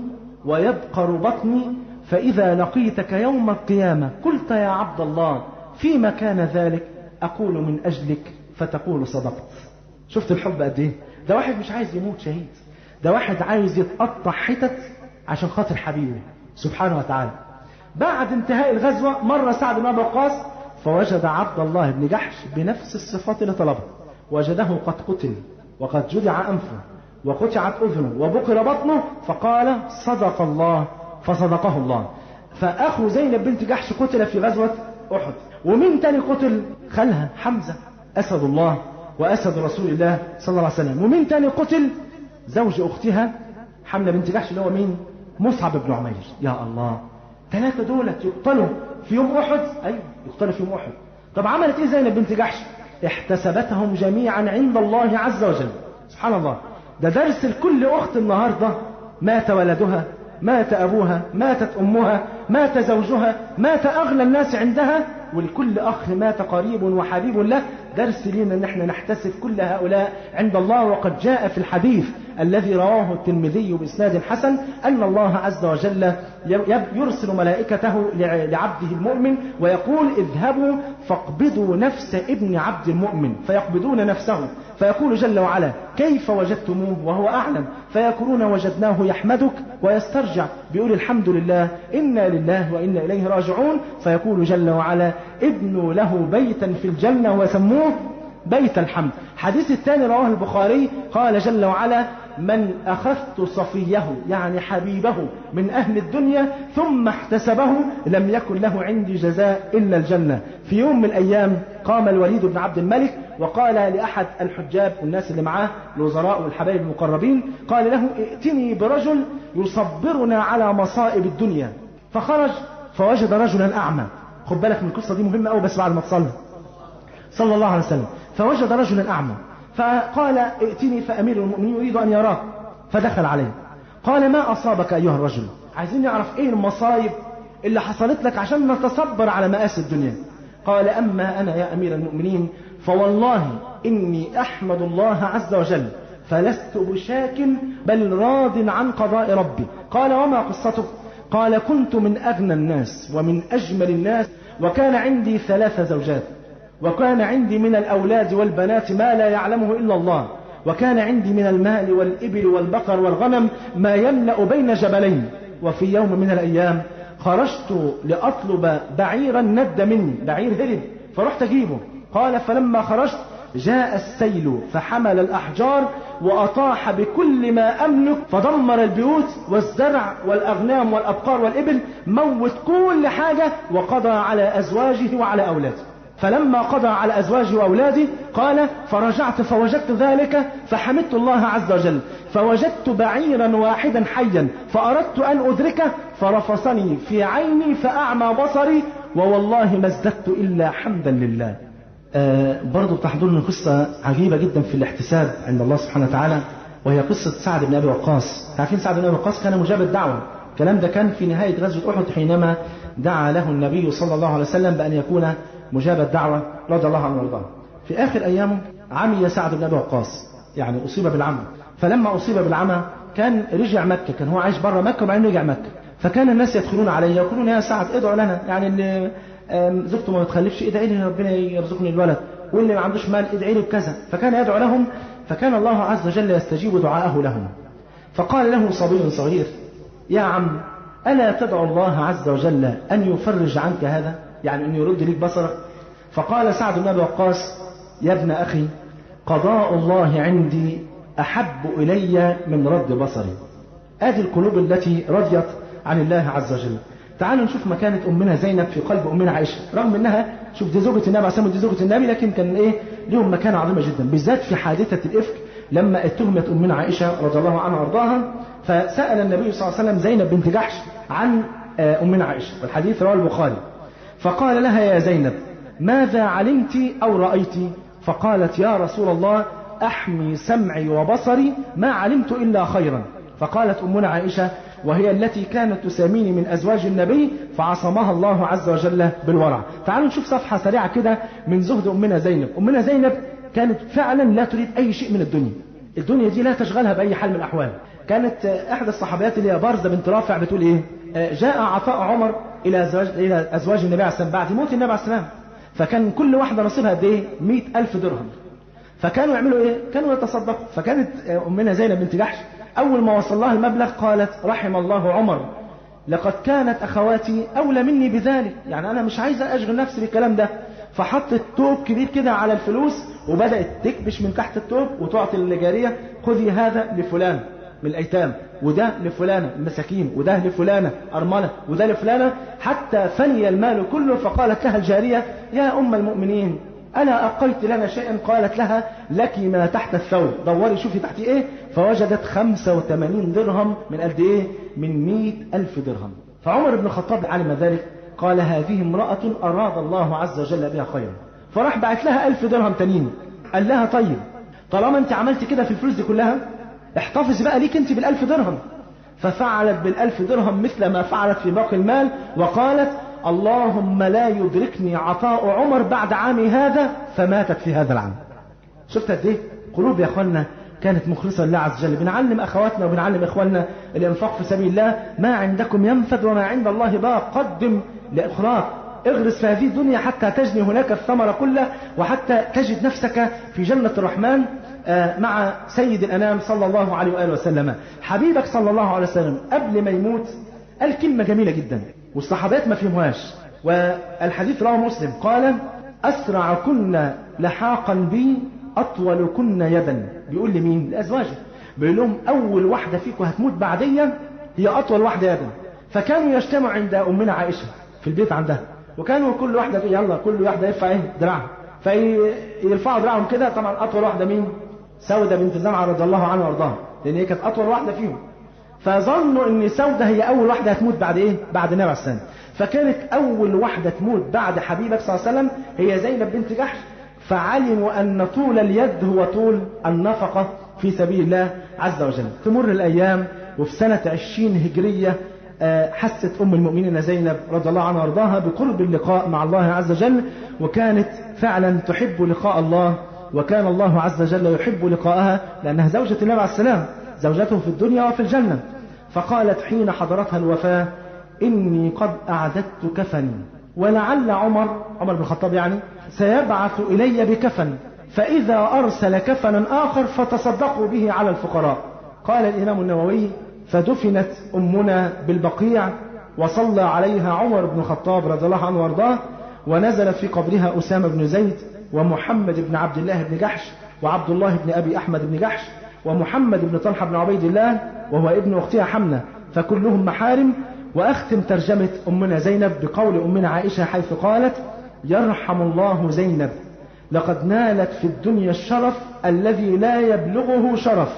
ويبقر بطني، فإذا لقيتك يوم القيامة قلت يا عبد الله فيما كان ذلك أقول من أجلك فتقول صدقت. شفت الحب قد إيه؟ ده واحد مش عايز يموت شهيد، ده واحد عايز يتقطع حتت عشان خاطر حبيبه سبحانه وتعالى. بعد انتهاء الغزوة مر سعد بن أبي وقاص فوجد عبد الله بن جحش بنفس الصفات اللي طلبها، وجده قد قتل وقد جدع أنفه وقطعت أذنه وبقر بطنه، فقال صدق الله فصدقه الله. فأخو زينب بنت جحش قتل في غزوة أحد. ومين تاني قتل؟ خالها حمزة أسد الله وأسد رسول الله صلى الله عليه وسلم. ومين تاني قتل؟ زوج أختها حملة بنت جحش اللي هو مين؟ مصعب بن عمير. يا الله 3 دولت يقتلوا في يوم أحد. أيوة يقتلوا في يوم أحد. طب عملت إيه زينب بنت جحش؟ احتسبتهم جميعا عند الله عز وجل. سبحان الله، ده درس لكل أخت النهاردة مات ولدها مات أبوها، ماتت أمها، مات زوجها، مات أغلى الناس عندها، ولكل أخ مات قريب وحبيب له. درس لنا أن احنا نحتسب كل هؤلاء عند الله. وقد جاء في الحديث الذي رواه الترمذي بإسناد حسن أن الله عز وجل يرسل ملائكته لعبده المؤمن ويقول اذهبوا فاقبضوا نفس ابن عبد المؤمن، فيقبضون نفسه، فيقول جل وعلا كيف وجدتموه وهو أعلم، فيقولون وجدناه يحمدك ويسترجع بيقول الحمد لله إنا لله وإنا إليه راجعون، فيقول جل وعلا ابنوا له بيتا في الجنة وسموه بيت الحمد. حديث الثاني رواه البخاري قال جل وعلا من أخذت صفيه يعني حبيبه من أهل الدنيا ثم احتسبه لم يكن له عندي جزاء إلا الجنة. في يوم من الأيام قام الوليد بن عبد الملك وقال لأحد الحجاب والناس اللي معاه الوزراء والحبايب المقربين قال له ائتني برجل يصبرنا على مصائب الدنيا. فخرج فوجد رجلا أعمى. خد بالك من القصة دي مهمة أوي بس بعد ما تصلي صلى الله عليه وسلم. فوجد رجلا أعمى فقال ائتني فأمير المؤمنين يريد أن يراك. فدخل عليه قال ما أصابك أيها الرجل؟ عايزين نعرف إيه المصايب اللي حصلت لك عشان نتصبر على مآسي الدنيا. قال أما أنا يا أمير المؤمنين فوالله إني أحمد الله عز وجل فلست بشاك بل راض عن قضاء ربي. قال وما قصتك؟ قال كنت من أغنى الناس ومن أجمل الناس وكان عندي 3 زوجات وكان عندي من الأولاد والبنات ما لا يعلمه إلا الله وكان عندي من المال والإبل والبقر والغنم ما يملأ بين جبلين. وفي يوم من الأيام خرجت لأطلب بعيرا ند مني، بعير هرب فرحت أجيبه. قال فلما خرجت جاء السيل فحمل الأحجار وأطاح بكل ما أملك فدمر البيوت والزرع والأغنام والأبقار والإبل، موت كل حاجة وقضى على أزواجه وعلى أولاده. فلما قضى على أزواجي وأولادي قال فرجعت فوجدت ذلك فحمدت الله عز وجل فوجدت بعيرا واحدا حيا فأردت أن أدركه فرفصني في عيني فأعمى بصري ووالله ما ازددت إلا حمدا لله. برضو تحضرني قصة عجيبة جدا في الاحتساب عند الله سبحانه وتعالى، وهي قصة سعد بن أبي وقاص. عارفين سعد بن أبي وقاص كان مجاب الدعوة. الكلام ده كان في نهاية غزوة أحد حينما دعا له النبي صلى الله عليه وسلم بأن يكون مجاب الدعوة رضي الله عنه وارضاه. في آخر أيامه عمي سعد بن أبي وقاص، يعني أصيب بالعمى. فلما أصيب بالعمى كان رجع مكة، كان هو عايش بره مكة وبعدين رجع مكة. فكان الناس يدخلون عليه يقولون يا سعد ادعو لنا، يعني اللي زوجته ما بتخلفش ادعي لي ربنا يرزقني الولد، واللي ما عندوش مال ادعي لي بكذا. فكان يدعو لهم فكان الله عز وجل يستجيب دعاءه لهم. فقال له صبي صغير يا عم ألا تدعو الله عز وجل أن يفرج عنك هذا، يعني أن يرد لك بصرك؟ فقال سعد بن أبي وقاص يا ابن أخي قضاء الله عندي أحب إلي من رد بصري. هذه القلوب التي رضيت عن الله عز وجل. تعالوا نشوف مكانة أمنا زينب في قلب أمنا عائشة، رغم أنها شوف دي زوجة النبي عليه الصلاة والسلام ودي زوجة النبي، لكن كان لهم مكانة عظيمة جدا، بالذات في حادثة الإفك لما اتهمت أمنا عائشة رضي الله عنها وارضاها. فسأل النبي صلى الله عليه وسلم زينب بنت جحش عن أمنا عائشة، والحديث رواه البخاري. فقال لها يا زينب ماذا علمت أو رأيت؟ فقالت يا رسول الله أحمي سمعي وبصري ما علمت إلا خيرا. فقالت أمنا عائشة وهي التي كانت تساميني من أزواج النبي فعصمها الله عز وجل بالورع. تعالوا نشوف صفحة سريعة كده من زهد أمنا زينب. أمنا زينب كانت فعلا لا تريد أي شيء من الدنيا، الدنيا دي لا تشغلها بأي حال من الأحوال. كانت أحد الصحابيات اللي هي بارزة بنت رافع بتقول إيه؟ جاء عطاء عمر إلى أزواج النبي عليه السلام بعد موت النبي عليه السلام، فكان كل واحدة نصيبها قد إيه؟ 100,000 درهم. فكانوا يعملوا إيه؟ كانوا يتصدقوا. فكانت أمنا زينب بنت جحش أول ما وصل لها المبلغ قالت رحم الله عمر لقد كانت أخواتي أولى مني بذلك، يعني أنا مش عايزة أشغل نفسي بالكلام ده. فحطت توب كبير كده على الفلوس وبدأت تكبش من تحت التوب وتعطي الجارية خذي هذا لفلان من الأيتام، وده لفلانة المساكين، وده لفلانة أرملة، وده لفلانة، حتى فني المال كله. فقالت لها الجارية يا أم المؤمنين ألا أقيت لنا شيئا؟ قالت لها لك ما تحت الثوب، دوري شوفي تحت إيه. فوجدت 85 درهم من قد إيه؟ من 100,000 درهم. فعمر بن الخطاب علم ذلك قال هذه امرأة أراد الله عز وجل بها خيرا. فراح بعت لها 1000 درهم تانيين. قال لها طيب طالما أنت عملت كده في الفلوس دي كلها احتفظ بقى ليك أنت بال1000 درهم. ففعلت بال1000 درهم مثل ما فعلت في باقي المال، وقالت اللهم لا يدركني عطاء عمر بعد عامي هذا، فماتت في هذا العام. شفت قد ايه قلوب يا اخوانا كانت مخلصة لله عز وجل. بنعلم اخواتنا وبنعلم اخواننا الانفاق في سبيل الله. ما عندكم ينفد وما عند الله باق. قدم لاخراك، اغرس في هذه الدنيا حتى تجني هناك الثمر كله، وحتى تجد نفسك في جنة الرحمن مع سيد الأنام صلى الله عليه وآله وسلم. حبيبك صلى الله عليه وسلم قبل ما يموت قال كلمة جميلة جدا والصحابات ما فهموهاش، والحديث رواه مسلم. قال أسرع كنا لحاقا بي أطول كنا يدا. بيقول لمين؟ لأزواجه. بيقول لهم أول واحدة فيكم هتموت بعديا هي أطول واحدة يدا. فكانوا يجتمعوا عند أمنا عائشة في البيت عندها، وكانوا كل واحدة يلا كل واحدة يرفع دراعها، فيرفعوا دراعهم كده. طبعا أطول واحدة مين؟ سودة بنت زمعة رضي الله عنها وارضاها، لأن هي كانت أطول واحدة فيهم. فظنوا إن سودة هي أول واحدة هتموت بعد إيه؟ بعد النبي عليه الصلاة والسلام. فكانت أول واحدة تموت بعد حبيبك صلى الله عليه وسلم هي زينب بنت جحش. فعلموا أن طول اليد هو طول النفقة في سبيل الله عز وجل. تمر الأيام، وفي سنة 20 هجرية حست أم المؤمنين زينب رضي الله عنها وارضاها بقرب اللقاء مع الله عز وجل، وكانت فعلا تحب لقاء الله، وكان الله عز وجل يحب لقاءها لأنها زوجة النبي عليه السلام، زوجته في الدنيا وفي الجنة. فقالت حين حضرتها الوفاة إني قد أعددت كفني، ولعل عمر بن الخطاب يعني سيبعث إلي بكفن، فإذا أرسل كفنا آخر فتصدقوا به على الفقراء. قال الإمام النووي فدفنت أمنا بالبقيع، وصلى عليها عمر بن الخطاب رضي الله عنه وارضاه، ونزل في قبرها أسامة بن زيد ومحمد بن عبد الله بن جحش وعبد الله بن أبي أحمد بن جحش ومحمد بن طلحة بن عبيد الله وهو ابن أختها حمنة، فكلهم محارم. وأختم ترجمة أمنا زينب بقول أمنا عائشة حيث قالت يرحم الله زينب، لقد نالت في الدنيا الشرف الذي لا يبلغه شرف،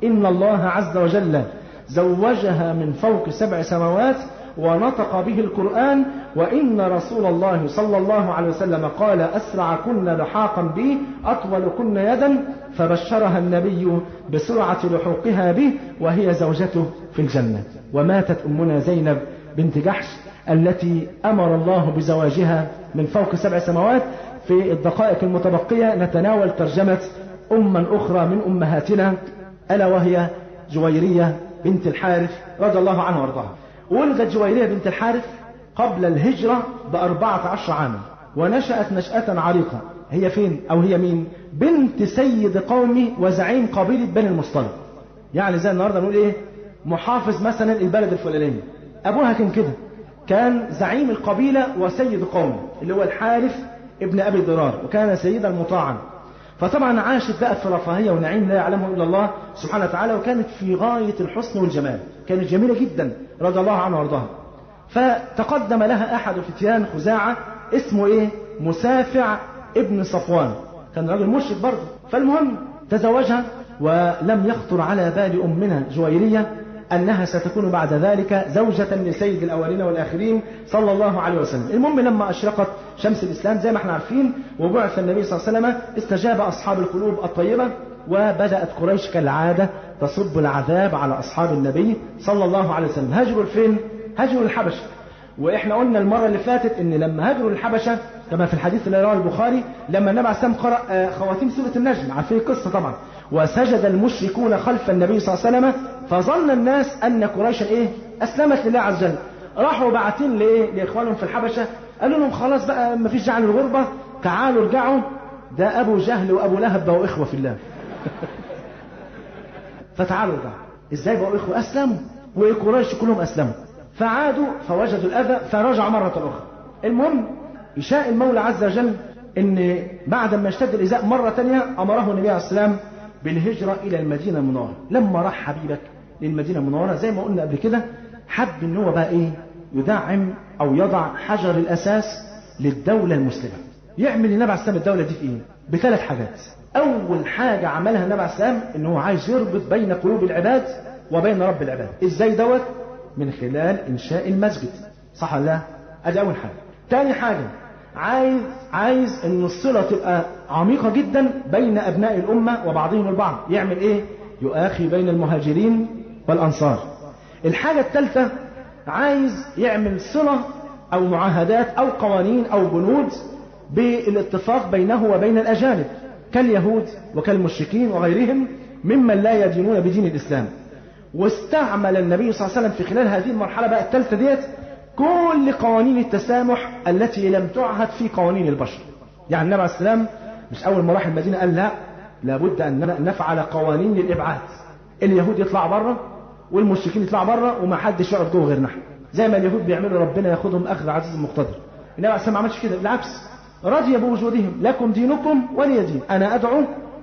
إن الله عز وجل زوجها من فوق 7 سماوات ونطق به القرآن، وإن رسول الله صلى الله عليه وسلم قال أسرع كن لحاقا بي أطول كن يدا، فبشرها النبي بسرعة لحوقها به وهي زوجته في الجنة. وماتت أمنا زينب بنت جحش التي أمر الله بزواجها من فوق 7 سماوات. في الدقائق المتبقية نتناول ترجمة أما أخرى من أمهاتنا، ألا وهي جويرية بنت الحارث رضي الله عنها وارضاها. ولدت جويرية بنت الحارث قبل الهجرة ب14 عاما، ونشأت نشأة عريقة. هي فين أو هي مين؟ بنت سيد قومي وزعيم قبيلة بني المصطلق. يعني زي النهاردة نقول إيه؟ محافظ مثلا البلد الفلاني. أبوها كان كده، كان زعيم القبيلة وسيد قومه اللي هو الحارث ابن أبي ضرار، وكان سيدا مطاعا. فطبعا عاشت بقى في رفاهية ونعيم لا يعلمه إلا الله سبحانه وتعالى، وكانت في غاية الحسن والجمال، كانت جميلة جدا رضي الله عنها وارضاها. فتقدم لها أحد فتيان خزاعة اسمه إيه؟ مسافع ابن صفوان، كان راجل مشرك برضه. فالمهم تزوجها، ولم يخطر على بال أمنا جويرية أنها ستكون بعد ذلك زوجة لسيد الأولين والآخرين صلى الله عليه وسلم. المهم لما أشرقت شمس الإسلام زي ما احنا عارفين وبعث النبي صلى الله عليه وسلم، استجاب أصحاب القلوب الطيبة، وبدأت قريش كالعادة تصب العذاب على أصحاب النبي صلى الله عليه وسلم. هاجروا فين؟ هاجروا الحبشة. وإحنا قلنا المرة اللي فاتت إن لما هاجروا الحبشة كما في الحديث اللي رواه البخاري، لما النبي عليه السلام قرأ خواتيم سورة النجم، عارفين القصة طبعا، وسجد المشركون خلف النبي صلى الله عليه وسلم، فظن الناس أن قريشا إيه؟ أسلمت لله عز وجل. راحوا باعتين لإيه؟ لإخوانهم في الحبشة، قالوا لهم خلاص بقى ما فيش داعي للغربة، تعالوا ارجعوا، ده أبو جهل وأبو لهب بقوا إخوة في الله. فتعالوا ارجعوا. إزاي بقوا إخوة؟ أسلموا، وقريش كلهم أسلموا. فعادوا فوجدوا الأذى فرجعوا مرة أخرى. المهم يشاء المولى عز وجل ان بعد ما اشتد الإزاء مرة تانية أمره النبي عليه السلام بالهجرة إلى المدينة المنورة. لما راح حبيبك للمدينة المنورة زي ما قلنا قبل كده، حب ان هو بقى ايه؟ يدعم او يضع حجر الأساس للدولة المسلمة. يعمل النبي عليه السلام الدولة دي في ايه؟ ب3 حاجات. أول حاجة عملها النبي عليه السلام ان هو عايز يربط بين قلوب العباد وبين رب العباد. ازاي دوت؟ من خلال إنشاء المسجد، صح ولا لا؟ ادي أول حاجة. تاني حاجة عايز ان الصلة تبقى عميقة جدا بين ابناء الامة وبعضهم البعض. يعمل ايه؟ يؤاخي بين المهاجرين والانصار. الحاجة الثالثة عايز يعمل صلة أو معاهدات أو قوانين أو بنود بالاتفاق بينه وبين الأجانب كاليهود وكالمشركين وغيرهم ممن لا يدينون بدين الإسلام. واستعمل النبي صلى الله عليه وسلم في خلال هذه المرحلة بقى الثالثة ديت كل قوانين التسامح التي لم تعهد في قوانين البشر. يعني النبي عليه السلام مش أول ما راح المدينة قال لا لابد أن نفعل قوانين للإبعاد، اليهود يطلع بره والمشركين يطلع بره وما حدش يقعد جوه غير نحن، زي ما اليهود بيعملوا ربنا ياخذهم أخذ عزيز مقتدر. النبي عليه السلام ما عملش كده، بالعكس رضي بوجودهم، لكم دينكم ولي دين، أنا أدعو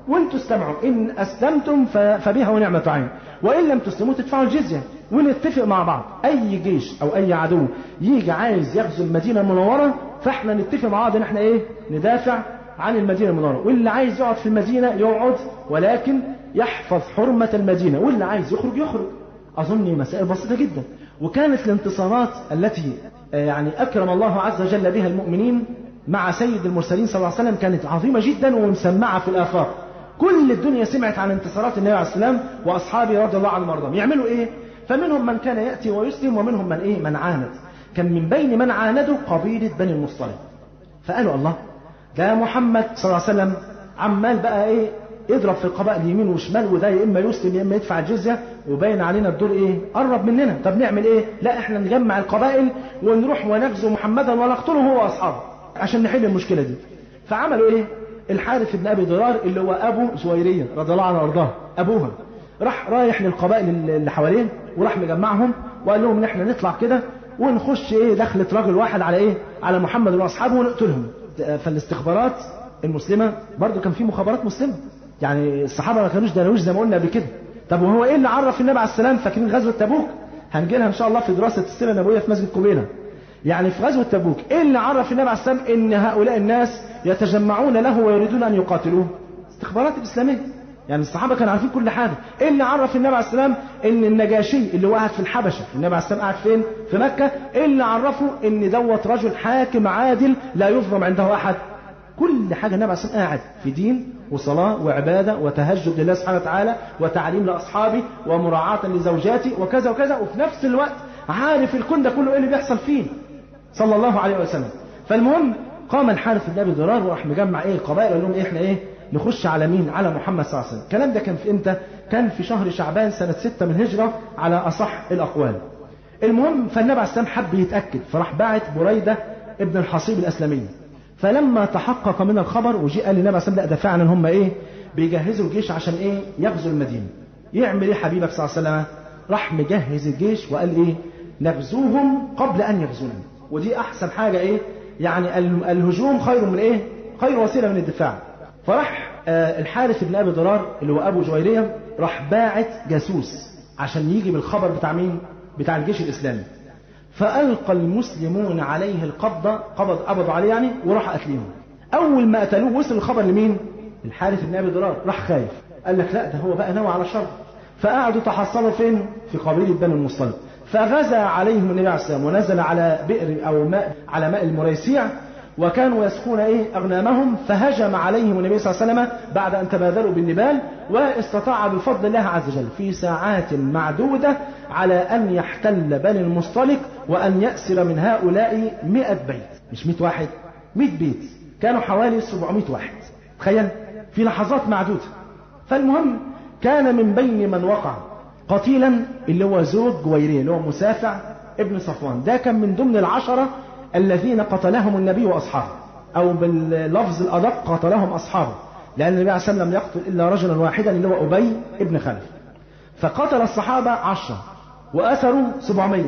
وانتم استمعوا، إن أسلمتم فبها ونعمة عين، وإن لم تسلموا تدفعوا الجزية، ونتفق مع بعض أي جيش أو أي عدو يجي عايز يغزو المدينة المنورة فإحنا نتفق مع بعض إن إحنا إيه ندافع عن المدينة المنورة، واللي عايز يقعد في المدينة يقعد ولكن يحفظ حرمة المدينة، واللي عايز يخرج يخرج. أظن مسائل بسيطة جدا. وكانت الانتصارات التي يعني أكرم الله عز وجل بها المؤمنين مع سيد المرسلين صلى الله عليه وسلم كانت عظيمة جدا ومسمعة في الآفاق. كل الدنيا سمعت عن انتصارات النبي عليه السلام وأصحابه رضي الله عنهم وارضاهم. يعملوا إيه؟ فمنهم من كان يأتي ويسلم ومنهم من إيه؟ من عاند. كان من بين من عاندوا قبيلة بني المصطلق. فقالوا الله ده محمد صلى الله عليه وسلم عمال بقى إيه يضرب في القبائل يمين وشمال، وده يا إما يسلم يا إما يدفع الجزية، وباين علينا الدور إيه قرب مننا. طب نعمل إيه؟ لا إحنا نجمع القبائل ونروح ونغزو محمدا ونقتله هو وأصحابه عشان نحل المشكلة دي. فعملوا إيه؟ الحارث بن أبي ضرار اللي هو أبو جويرية رضي الله عنه وارضاه أبوها رايح للقبائل اللي حواليه وراح مجمعهم وقال لهم إن إحنا نطلع كده ونخش إيه دخلة راجل واحد على إيه على محمد وأصحابه ونقتلهم. فالاستخبارات المسلمة برضو كان في مخابرات مسلمة، يعني الصحابة ما كانوش درويش زي ما قلنا قبل كده. طب وهو إيه اللي عرف النبي عليه السلام؟ فاكرين غزوة تبوك؟ هنجي لها إن شاء الله في دراسة السيرة النبوية في مسجد قبيلة. يعني في غزوة تبوك إيه اللي عرف النبي عليه السلام إن هؤلاء الناس يتجمعون له ويريدون أن يقاتلوه؟ استخبارات الإسلامية. يعني الصحابة كانوا عارفين كل حاجة. إيه اللي عرف النبي عليه السلام إن النجاشي اللي قاعد في الحبشة، النبي عليه السلام قاعد فين؟ في مكة. إيه اللي عرفه إن دوت رجل حاكم عادل لا يظلم عنده أحد؟ كل حاجة النبي عليه السلام قاعد في دين وصلاة وعبادة وتهجد لله سبحانه وتعالى وتعليم لأصحابه ومراعاة لزوجاته وكذا وكذا، وفي نفس الوقت عارف الكون ده كله إيه اللي بيحصل فيه صلى الله عليه وسلم. فالمهم قام الحارث بن أبي ضرار وراح مجمع إيه القبائل وقال لهم إيه إحنا إيه نخش على مين؟ على محمد صلى الله عليه وسلم. الكلام ده كان في إمتى؟ كان في شهر شعبان سنة 6 من الهجرة على أصح الأقوال. المهم فالنبي عليه السلام حب يتأكد فراح باعت بريدة ابن الحصيب الأسلمي. فلما تحقق من الخبر وجاء للنبي عليه السلام لا ده فعلا هم إيه بيجهزوا الجيش عشان إيه يغزو المدينة. يعمل إيه حبيبك صلى الله عليه وسلم؟ راح مجهز الجيش وقال إيه نغزوهم قبل أن يغزونا. ودي أحسن حاجة إيه يعني الهجوم خير من إيه خير وسيلة من الدفاع. فراح الحارث بن أبي ضرار اللي هو أبو جويرية راح باعت جاسوس عشان يجي بالخبر بتاع مين؟ بتاع الجيش الإسلامي. فألقى المسلمون عليه القبضة، قبضوا عليه يعني وراح قتلهم. أول ما قتلوه وصل الخبر لمين؟ الحارث بن أبي ضرار. راح خايف قال لك لا ده هو بقى نوى على شر. فقعدوا تحصلوا فين؟ في قبيلة بني المصطلق. فغزا عليهم النبي عليه السلام ونزل على بئر أو ماء على ماء المريسيع وكانوا يسقون إيه أغنامهم. فهجم عليهم النبي صلى الله عليه وسلم بعد أن تبادلوا بالنبال، واستطاع بفضل الله عز وجل في ساعات معدودة على أن يحتل بني المصطلق وأن يأسر من هؤلاء 100 بيت، مش 100 واحد، 100 بيت. كانوا حوالي 700 واحد، تخيل في لحظات معدودة. فالمهم كان من بين من وقع قتيلا اللي هو زوج جويرية اللي هو مسافع ابن صفوان. ده كان من ضمن العشرة الذين قتلهم النبي وأصحابه، أو باللفظ الأدق قتلهم أصحابه، لأن النبي عليه السلام لم يقتل إلا رجلا واحدا اللي هو أبي ابن خلف. فقتل الصحابة 10 وأسروا 700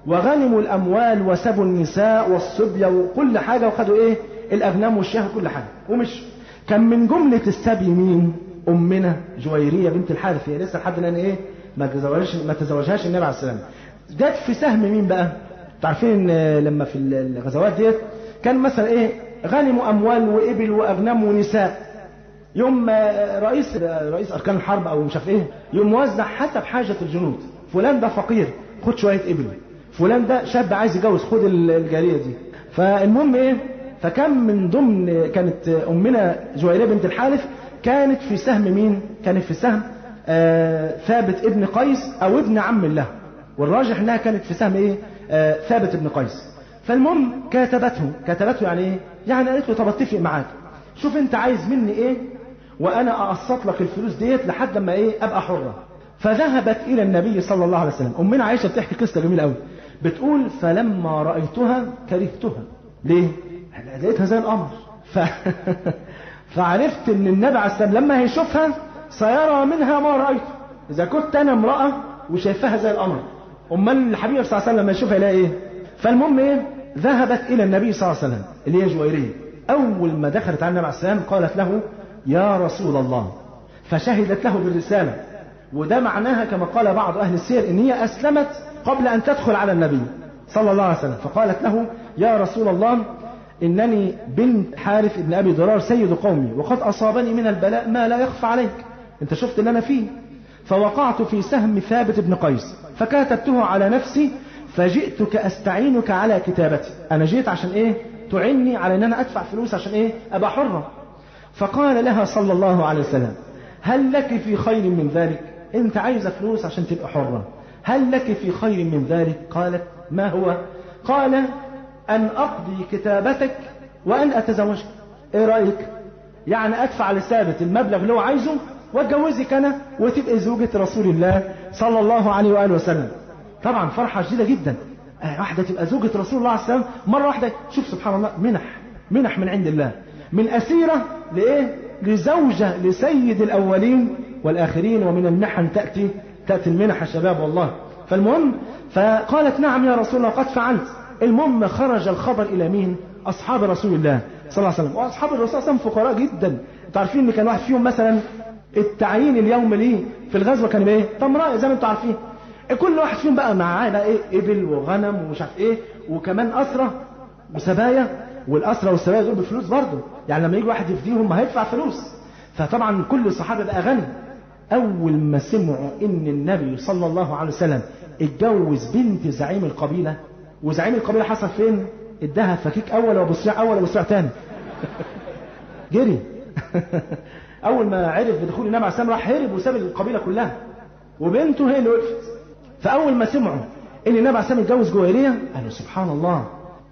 وغنموا الأموال وسبوا النساء والصبية وكل حاجة وخدوا إيه الأغنام والشاه وكل حاجة ومش. كان من جملة السبي مين؟ أمنا جويرية بنت الحارث. هي لسه لحد الآن إيه ما تزوجهاش النبي عليه السلام. جت في سهم مين بقى؟ تعرفين لما في الغزوات ديت كان مثلا ايه غنموا اموال وابل واغنام ونساء، يوم رئيس اركان الحرب او مش عارف ايه يوم موزع حسب حاجه الجنود. فلان ده فقير خد شويه ابل، فلان ده شاب عايز يتجوز خد الجاريه دي. فالمهم ايه فكان من ضمن كانت امنا جويرية بنت الحارث كانت في سهم مين؟ كانت في سهم ثابت ابن قيس او ابن عم له. والراجح انها كانت في سهم ايه ثابت بن قيس. فالمهم كتبته يعني ايه؟ يعني قالت له طب اتفق معاك، شوف انت عايز مني ايه وانا اقسط لك الفلوس ديت لحد ما ايه ابقى حرة. فذهبت الى النبي صلى الله عليه وسلم. امنا عائشة بتحكي قصة جميلة قوي، بتقول فلما رأيتها كرهتها. ليه؟ لقيتها زي القمر. فعرفت ان النبي عليه السلام لما هيشوفها سيرى منها ما رأيته. اذا كنت انا امرأة وشايفاها زي القمر، امال الحبيب صلى الله عليه وسلم لما يشوفها يلاقي ايه؟ فالمهم ايه؟ ذهبت الى النبي صلى الله عليه وسلم اللي هي جويرية. اول ما دخلت على النبي عليه السلام قالت له يا رسول الله، فشهدت له بالرسالة. وده معناها كما قال بعض اهل السير ان هي اسلمت قبل ان تدخل على النبي صلى الله عليه وسلم. فقالت له يا رسول الله إنني بنت حارث بن أبي ضرار سيد قومي، وقد أصابني من البلاء ما لا يخفى عليك، أنت شفت اللي أنا فيه، فوقعت في سهم ثابت بن قيس فكاتبته على نفسي، فجئتك أستعينك على كتابتي. أنا جيت عشان إيه؟ تعني على أن أنا أدفع فلوس عشان إيه؟ أبقى حرة. فقال لها صلى الله عليه وسلم هل لك في خير من ذلك؟ أنت عايزة فلوس عشان تبقى حرة، هل لك في خير من ذلك؟ قالت ما هو؟ قال أن أقضي كتابتك وأن أتزوجك. إيه رأيك؟ يعني أدفع لثابت المبلغ اللي هو عايزه واتجوزك أنا وتبقى زوجة رسول الله صلى الله عليه وآله وسلم. طبعا فرحة جديدة جدا، واحدة تبقى زوجة رسول الله عليه السلام مرة واحدة. شوف سبحان الله، منح من عند الله، من أسيرة لإيه؟ لزوجة لسيد الأولين والآخرين. ومن المحن تأتي المنح يا شباب والله. فالمهم فقالت نعم يا رسول الله قد فعلت. المهم خرج الخبر إلى مين؟ أصحاب رسول الله صلى الله عليه وسلم. وأصحاب الرسول صلى الله عليه وسلم فقراء جدا. تعرفين ان كان واحد فيهم مثلا التعيين اليوم ليه في الغزوة كان ايه؟ تمرأة زي ما انتم عارفين. كل واحد فيهم بقى معاه ايه؟ إبل وغنم ومش عارف ايه، وكمان أسرة وسبايا. والأسرة والسبايا دول بفلوس برضه، يعني لما يجي واحد يفديهم ما هيدفع فلوس. فطبعا كل الصحابة بقى غني. أول ما سمعوا إن النبي صلى الله عليه وسلم اتجوز بنت زعيم القبيلة، وزعيم القبيلة حصل فين؟ ادها فكيك أول وبصيع أول وبصيع تاني. جري. أول ما عرف بدخول النبي عليه السلام راح هرب وساب القبيلة كلها، وبنته هي اللي وقفت. فأول ما سمعوا إن النبي عليه السلام اتجوز جويرية قالوا سبحان الله،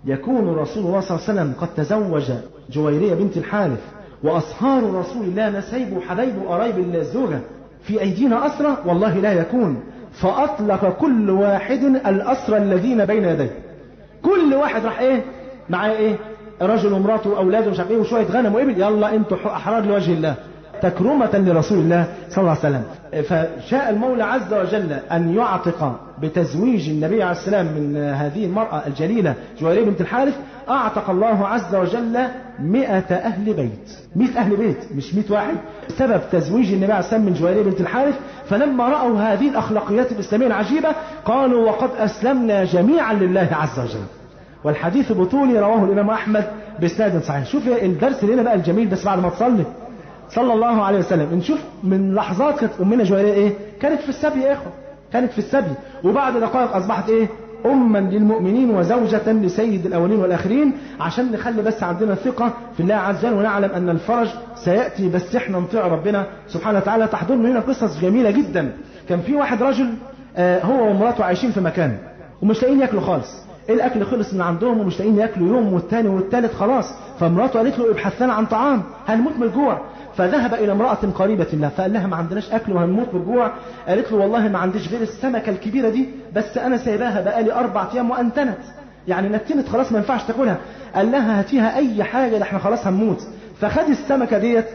يكون رسول الله صلى الله عليه وسلم قد تزوج جويرية بنت الحارث، وأصهار رسول الله نسيب وحبيب وقرايب الزوجة في أيدينا أسرى؟ والله لا يكون. فأطلق كل واحد الأسرى الذين بين يديه. كل واحد راح ايه معاه ايه؟ رجل ومراته واولاده ومش عارف ايه وشويه غنم وابل، يلا انتوا احرار لوجه الله تكرمة لرسول الله صلى الله عليه وسلم. فشاء المولى عز وجل ان يعتق بتزويج النبي عليه السلام من هذه المرأة الجليلة جويرية بنت الحارث. اعتق الله عز وجل 100 اهل بيت. 100 اهل بيت مش 100 واحد، سبب تزويج النبي عليه السلام من جويرية بنت الحارث. فلما رأوا هذه الاخلاقيات الاسلامية العجيبة قالوا وقد اسلمنا جميعا لله عز وجل. والحديث بطولي رواه الامام احمد باسناد صحيح. شوف الدرس اللي هنا بقى الجميل، بس بعد ما تصلي صلى الله عليه وسلم نشوف من لحظات كانت امنا جويرية ايه؟ كانت في السبي يا اخوه، كانت في السبي، وبعد دقائق اصبحت ايه؟ أما للمؤمنين وزوجة لسيد الأولين والآخرين. عشان نخلي بس عندنا ثقة في الله عز وجل ونعلم أن الفرج سيأتي، بس احنا نطيع ربنا سبحانه وتعالى. تحضرنا هنا قصص جميلة جدا. كان في واحد رجل هو ومراته عايشين في مكان ومش لاقيين ياكلوا خالص. الأكل خلص من عندهم ومش لاقيين ياكلوا يوم والتاني والتالت خلاص. فمراته قالت له ابحث لنا عن طعام هنموت من الجوع. فذهب إلى امرأة قريبة له فقال لها ما عندناش أكل وهنموت بالجوع. قالت له والله ما عنديش غير السمكة الكبيرة دي، بس أنا سايباها بقالي 4 أيام وأنتنت، يعني نتنت خلاص ما ينفعش تاكلها. قال لها هاتيها أي حاجة احنا خلاص هنموت. فخد السمكة ديت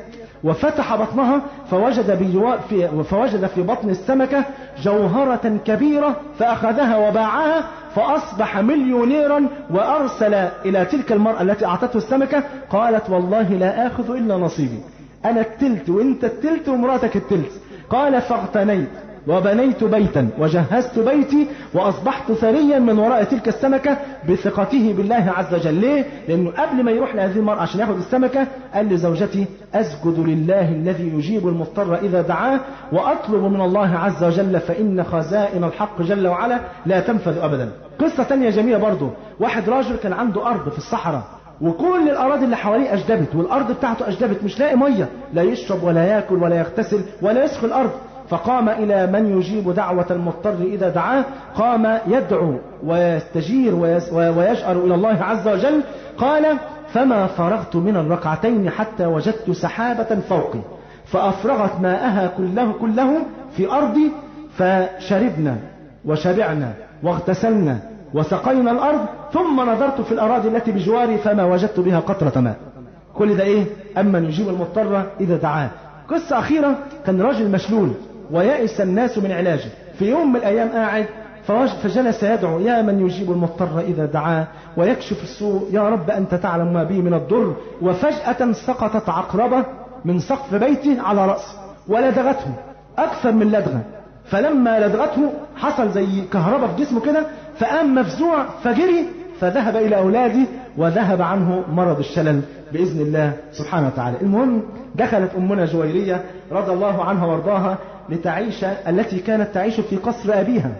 وفتح بطنها فوجد في بطن السمكة جوهرة كبيرة، فأخذها وباعها فأصبح مليونيرا. وأرسل إلى تلك المرأة التي أعطته السمكة قالت والله لا آخذ إلا نصيبي، أنا التلت وإنت التلت ومراتك التلت. قال فاغتنيت وبنيت بيتا وجهزت بيتي وأصبحت ثريا من وراء تلك السمكة بثقته بالله عز وجل. ليه؟ لأنه قبل ما يروح لهذه المرأة عشان يأخذ السمكة قال لزوجتي أسجد لله الذي يجيب المضطر إذا دعاه وأطلب من الله عز وجل فإن خزائن الحق جل وعلا لا تنفذ أبدا. قصة تانية جميلة برضو. واحد راجل كان عنده أرض في الصحراء وكل الأراضي اللي حواليه أجدبت، والأرض بتاعته أجدبت، مش لاقي مية لا يشرب ولا يأكل ولا يغتسل ولا يسقي الأرض. فقام إلى من يجيب دعوة المضطر إذا دعاه، قام يدعو ويستجير ويشأر إلى الله عز وجل. قال: فما فرغت من الركعتين حتى وجدت سحابة فوقي فأفرغت ماءها كله في أرضي، فشربنا وشبعنا واغتسلنا وسقينا الأرض، ثم نظرت في الأراضي التي بجواري فما وجدت بها قطرة ماء. كل ده إيه؟ أما يجيب المضطر إذا دعاه. قصة أخيرة، كان راجل مشلول ويأس الناس من علاجه، في يوم من الأيام قاعد فجلس يدعو: يا من يجيب المضطر إذا دعاه ويكشف السوء، يا رب أنت تعلم ما بي من الضر. وفجأة سقطت عقربة من سقف بيته على رأسه ولدغته أكثر من لدغة، فلما لدغته حصل زي كهرباء في جسمه كده، فقام مفزوع فجري فذهب إلى أولاده وذهب عنه مرض الشلل بإذن الله سبحانه وتعالى. المهم دخلت أمنا جويرية رضي الله عنها وارضاها لتعيش التي كانت تعيش في قصر أبيها،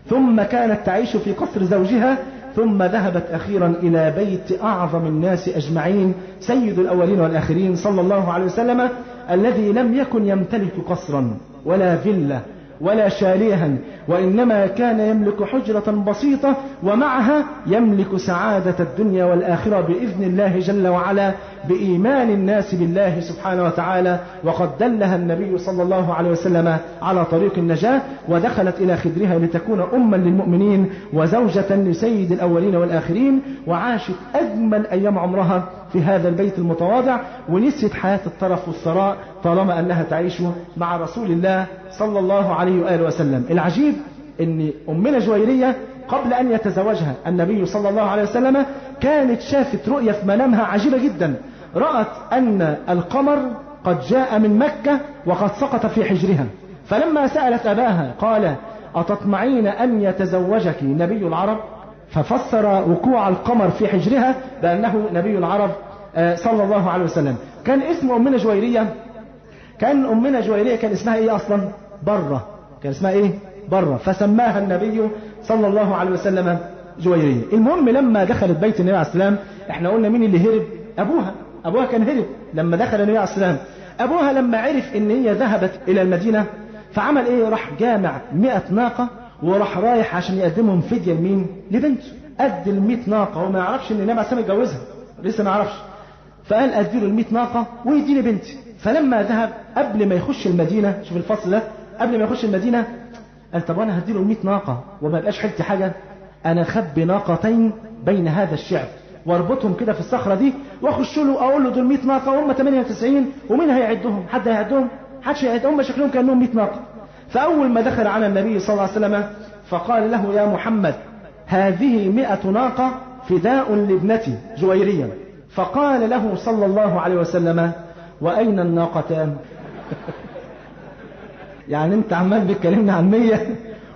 ثم كانت تعيش في قصر زوجها، ثم ذهبت أخيرا إلى بيت أعظم الناس أجمعين سيد الأولين والآخرين صلى الله عليه وسلم، الذي لم يكن يمتلك قصرا ولا فيلا ولا شاليها، وإنما كان يملك حجرة بسيطة ومعها يملك سعادة الدنيا والآخرة بإذن الله جل وعلا، بإيمان الناس بالله سبحانه وتعالى. وقد دلها النبي صلى الله عليه وسلم على طريق النجاة، ودخلت إلى خدرها لتكون أما للمؤمنين وزوجة لسيد الأولين والآخرين، وعاشت أجمل أيام عمرها في هذا البيت المتواضع، ونسيت حياة الطرف والثراء طالما أنها تعيش مع رسول الله صلى الله عليه وآله وسلم. العجيب أن أمنا جويرية قبل أن يتزوجها النبي صلى الله عليه وسلم كانت شافت رؤية في منامها عجيبة جدا، رأت أن القمر قد جاء من مكة وقد سقط في حجرها، فلما سألت أباها قال: أتطمعين أن يتزوجك نبي العرب؟ ففسر وقوع القمر في حجرها بأنه نبي العرب صلى الله عليه وسلم. كان اسم أمنا جويرية، كان أمنا جويرية كان اسمها إيه أصلا؟ برة. كان اسمها إيه؟ برة، فسماها النبي صلى الله عليه وسلم جويرية. المهم لما دخلت بيت النبي عليه السلام، احنا قلنا مين اللي هرب؟ أبوها كان هرب لما دخل النبي عليه السلام. أبوها لما عرف إن هي ذهبت إلى المدينة فعمل إيه؟ راح جامع 100 ناقة وراح رايح عشان يقدمهم فدية لمين؟ لبنته. قد 100 ناقة وما يعرفش إن النبي عليه السلام يتجوزها، لسه ما يعرفش، فقال أديله 100 ناقة ويديني بنتي. فلما ذهب قبل ما يخش المدينة، شوف الفصل ده، قبل ما يخش المدينة قال: طب أنا هديله 100 ناقة وما يبقاش حلتي حاجة، أنا خبي ناقتين بين هذا الشعب واربطهم كده في الصخرة دي واخش له اقول له دول 100 ناقة وهم 98، ومين هيعدهم؟ حد هيعدهم؟ حدش هيعدهم، شكلهم كأنهم 100 ناقة. فأول ما دخل على النبي صلى الله عليه وسلم فقال له: يا محمد، هذه 100 ناقة فداء لابنتي جويرية. فقال له صلى الله عليه وسلم: وأين الناقتان؟ يعني انت عمال بتكلمنا عن 100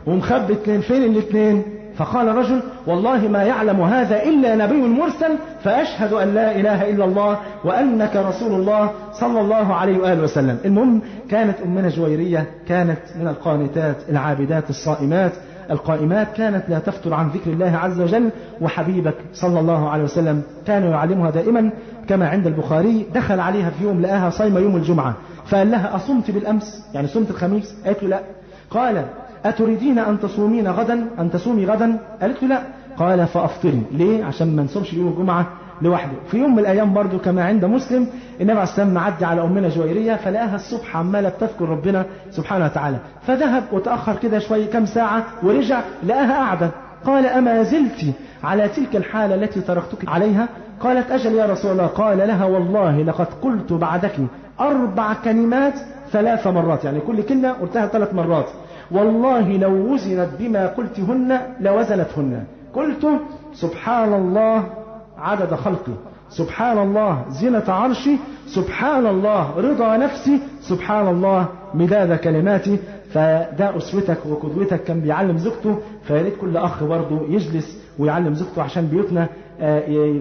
ومخبي 2، فين الاثنين؟ فقال الرجل: والله ما يعلم هذا إلا نبي مرسل، فأشهد أن لا إله إلا الله وأنك رسول الله صلى الله عليه وآله وسلم. المهم كانت أمنا جويرية كانت من القانتات العابدات الصائمات القائمات، كانت لا تفتر عن ذكر الله عز وجل. وحبيبك صلى الله عليه وسلم كان يعلمها دائما كما عند البخاري، دخل عليها في يوم لقاها صايمة يوم الجمعة، فقال لها: أصمت بالأمس؟ يعني صمت الخميس؟ قالت له: لا. قال: أتريدين أن تصومين غدا؟ أن تصومي غدا؟ قالت له: لا. قال: فأفطري. ليه؟ عشان ما نصومش يوم الجمعة لوحده. في يوم من الأيام برضو كما عند مسلم، النبي عليه السلام معدي على أمنا جويرية فلقاها الصبح عمالة بتذكر ربنا سبحانه وتعالى، فذهب وتأخر كده شوية كم ساعة ورجع لقاها قاعدة. قال: أما زلت على تلك الحالة التي تركتك عليها؟ قالت: أجل يا رسول الله. قال لها: والله لقد قلت بعدك 4 كلمات 3 مرات، يعني كل كلمة قلتها 3 مرات، والله لو وزنت بما قلتهن لوزنتهن. قلت: سبحان الله عدد خلقي، سبحان الله زينة عرشي، سبحان الله رضا نفسي، سبحان الله مداد كلماتي. فده أسوتك وقدوتك، كان بيعلم زوجته، فياريت كل أخ برضه يجلس ويعلم زوجته عشان بيوتنا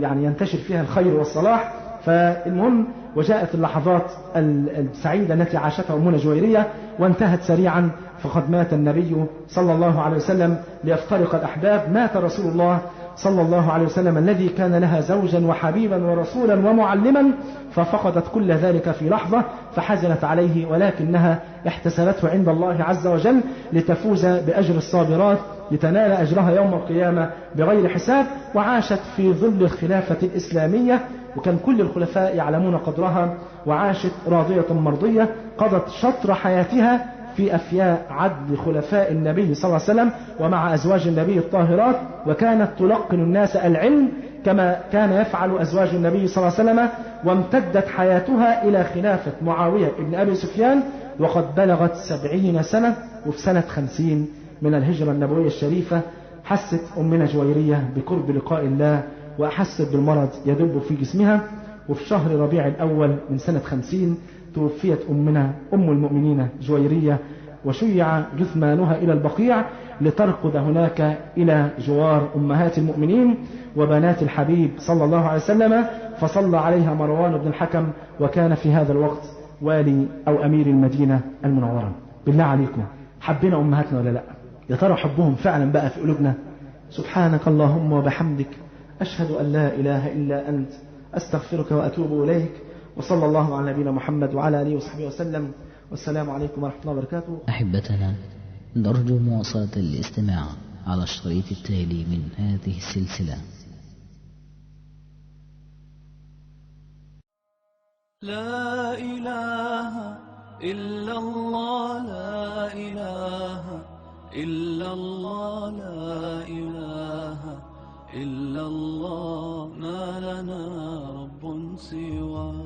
يعني ينتشر فيها الخير والصلاح. فالمهم وجاءت اللحظات السعيدة التي عاشتها أمنا جويرية وانتهت سريعا، فقد مات النبي صلى الله عليه وسلم ليفترق الأحباب. مات رسول الله صلى الله عليه وسلم الذي كان لها زوجا وحبيبا ورسولا ومعلما، ففقدت كل ذلك في لحظة، فحزنت عليه، ولكنها احتسبته عند الله عز وجل لتفوز بأجر الصابرات، لتنال أجرها يوم القيامة بغير حساب. وعاشت في ظل الخلافة الإسلامية، وكان كل الخلفاء يعلمون قدرها، وعاشت راضية مرضية، قضت شطر حياتها في أفياء عدل خلفاء النبي صلى الله عليه وسلم ومع أزواج النبي الطاهرات، وكانت تلقن الناس العلم كما كان يفعل أزواج النبي صلى الله عليه وسلم. وامتدت حياتها إلى خلافة معاوية بن أبي سفيان، وقد بلغت 70 سنة، وفي سنة 50 من الهجرة النبوية الشريفة حست أمنا جويرية بقرب لقاء الله، وأحست بالمرض يدب في جسمها. وفي شهر ربيع الأول من سنة 50 توفيت أمنا أم المؤمنين جويرية، وشيع جثمانها إلى البقيع لترقد هناك إلى جوار أمهات المؤمنين وبنات الحبيب صلى الله عليه وسلم. فصلى عليها مروان بن الحكم، وكان في هذا الوقت والي أو أمير المدينة المنورة. بالله عليكم، حبنا أمهاتنا ولا لا؟ يا ترى حبهم فعلا بقى في قلوبنا؟ سبحانك اللهم وبحمدك، أشهد أن لا إله إلا أنت، أستغفرك وأتوب إليك. وصلى الله على نبينا محمد وعلى آله وصحبه وسلم، والسلام عليكم ورحمة الله وبركاته. أحبتنا، نرجو مواصلة الاستماع على الشريط التالي من هذه السلسلة. لا إله إلا الله، لا إله إلا الله، لا إله إلا الله، ما لنا رب سواه.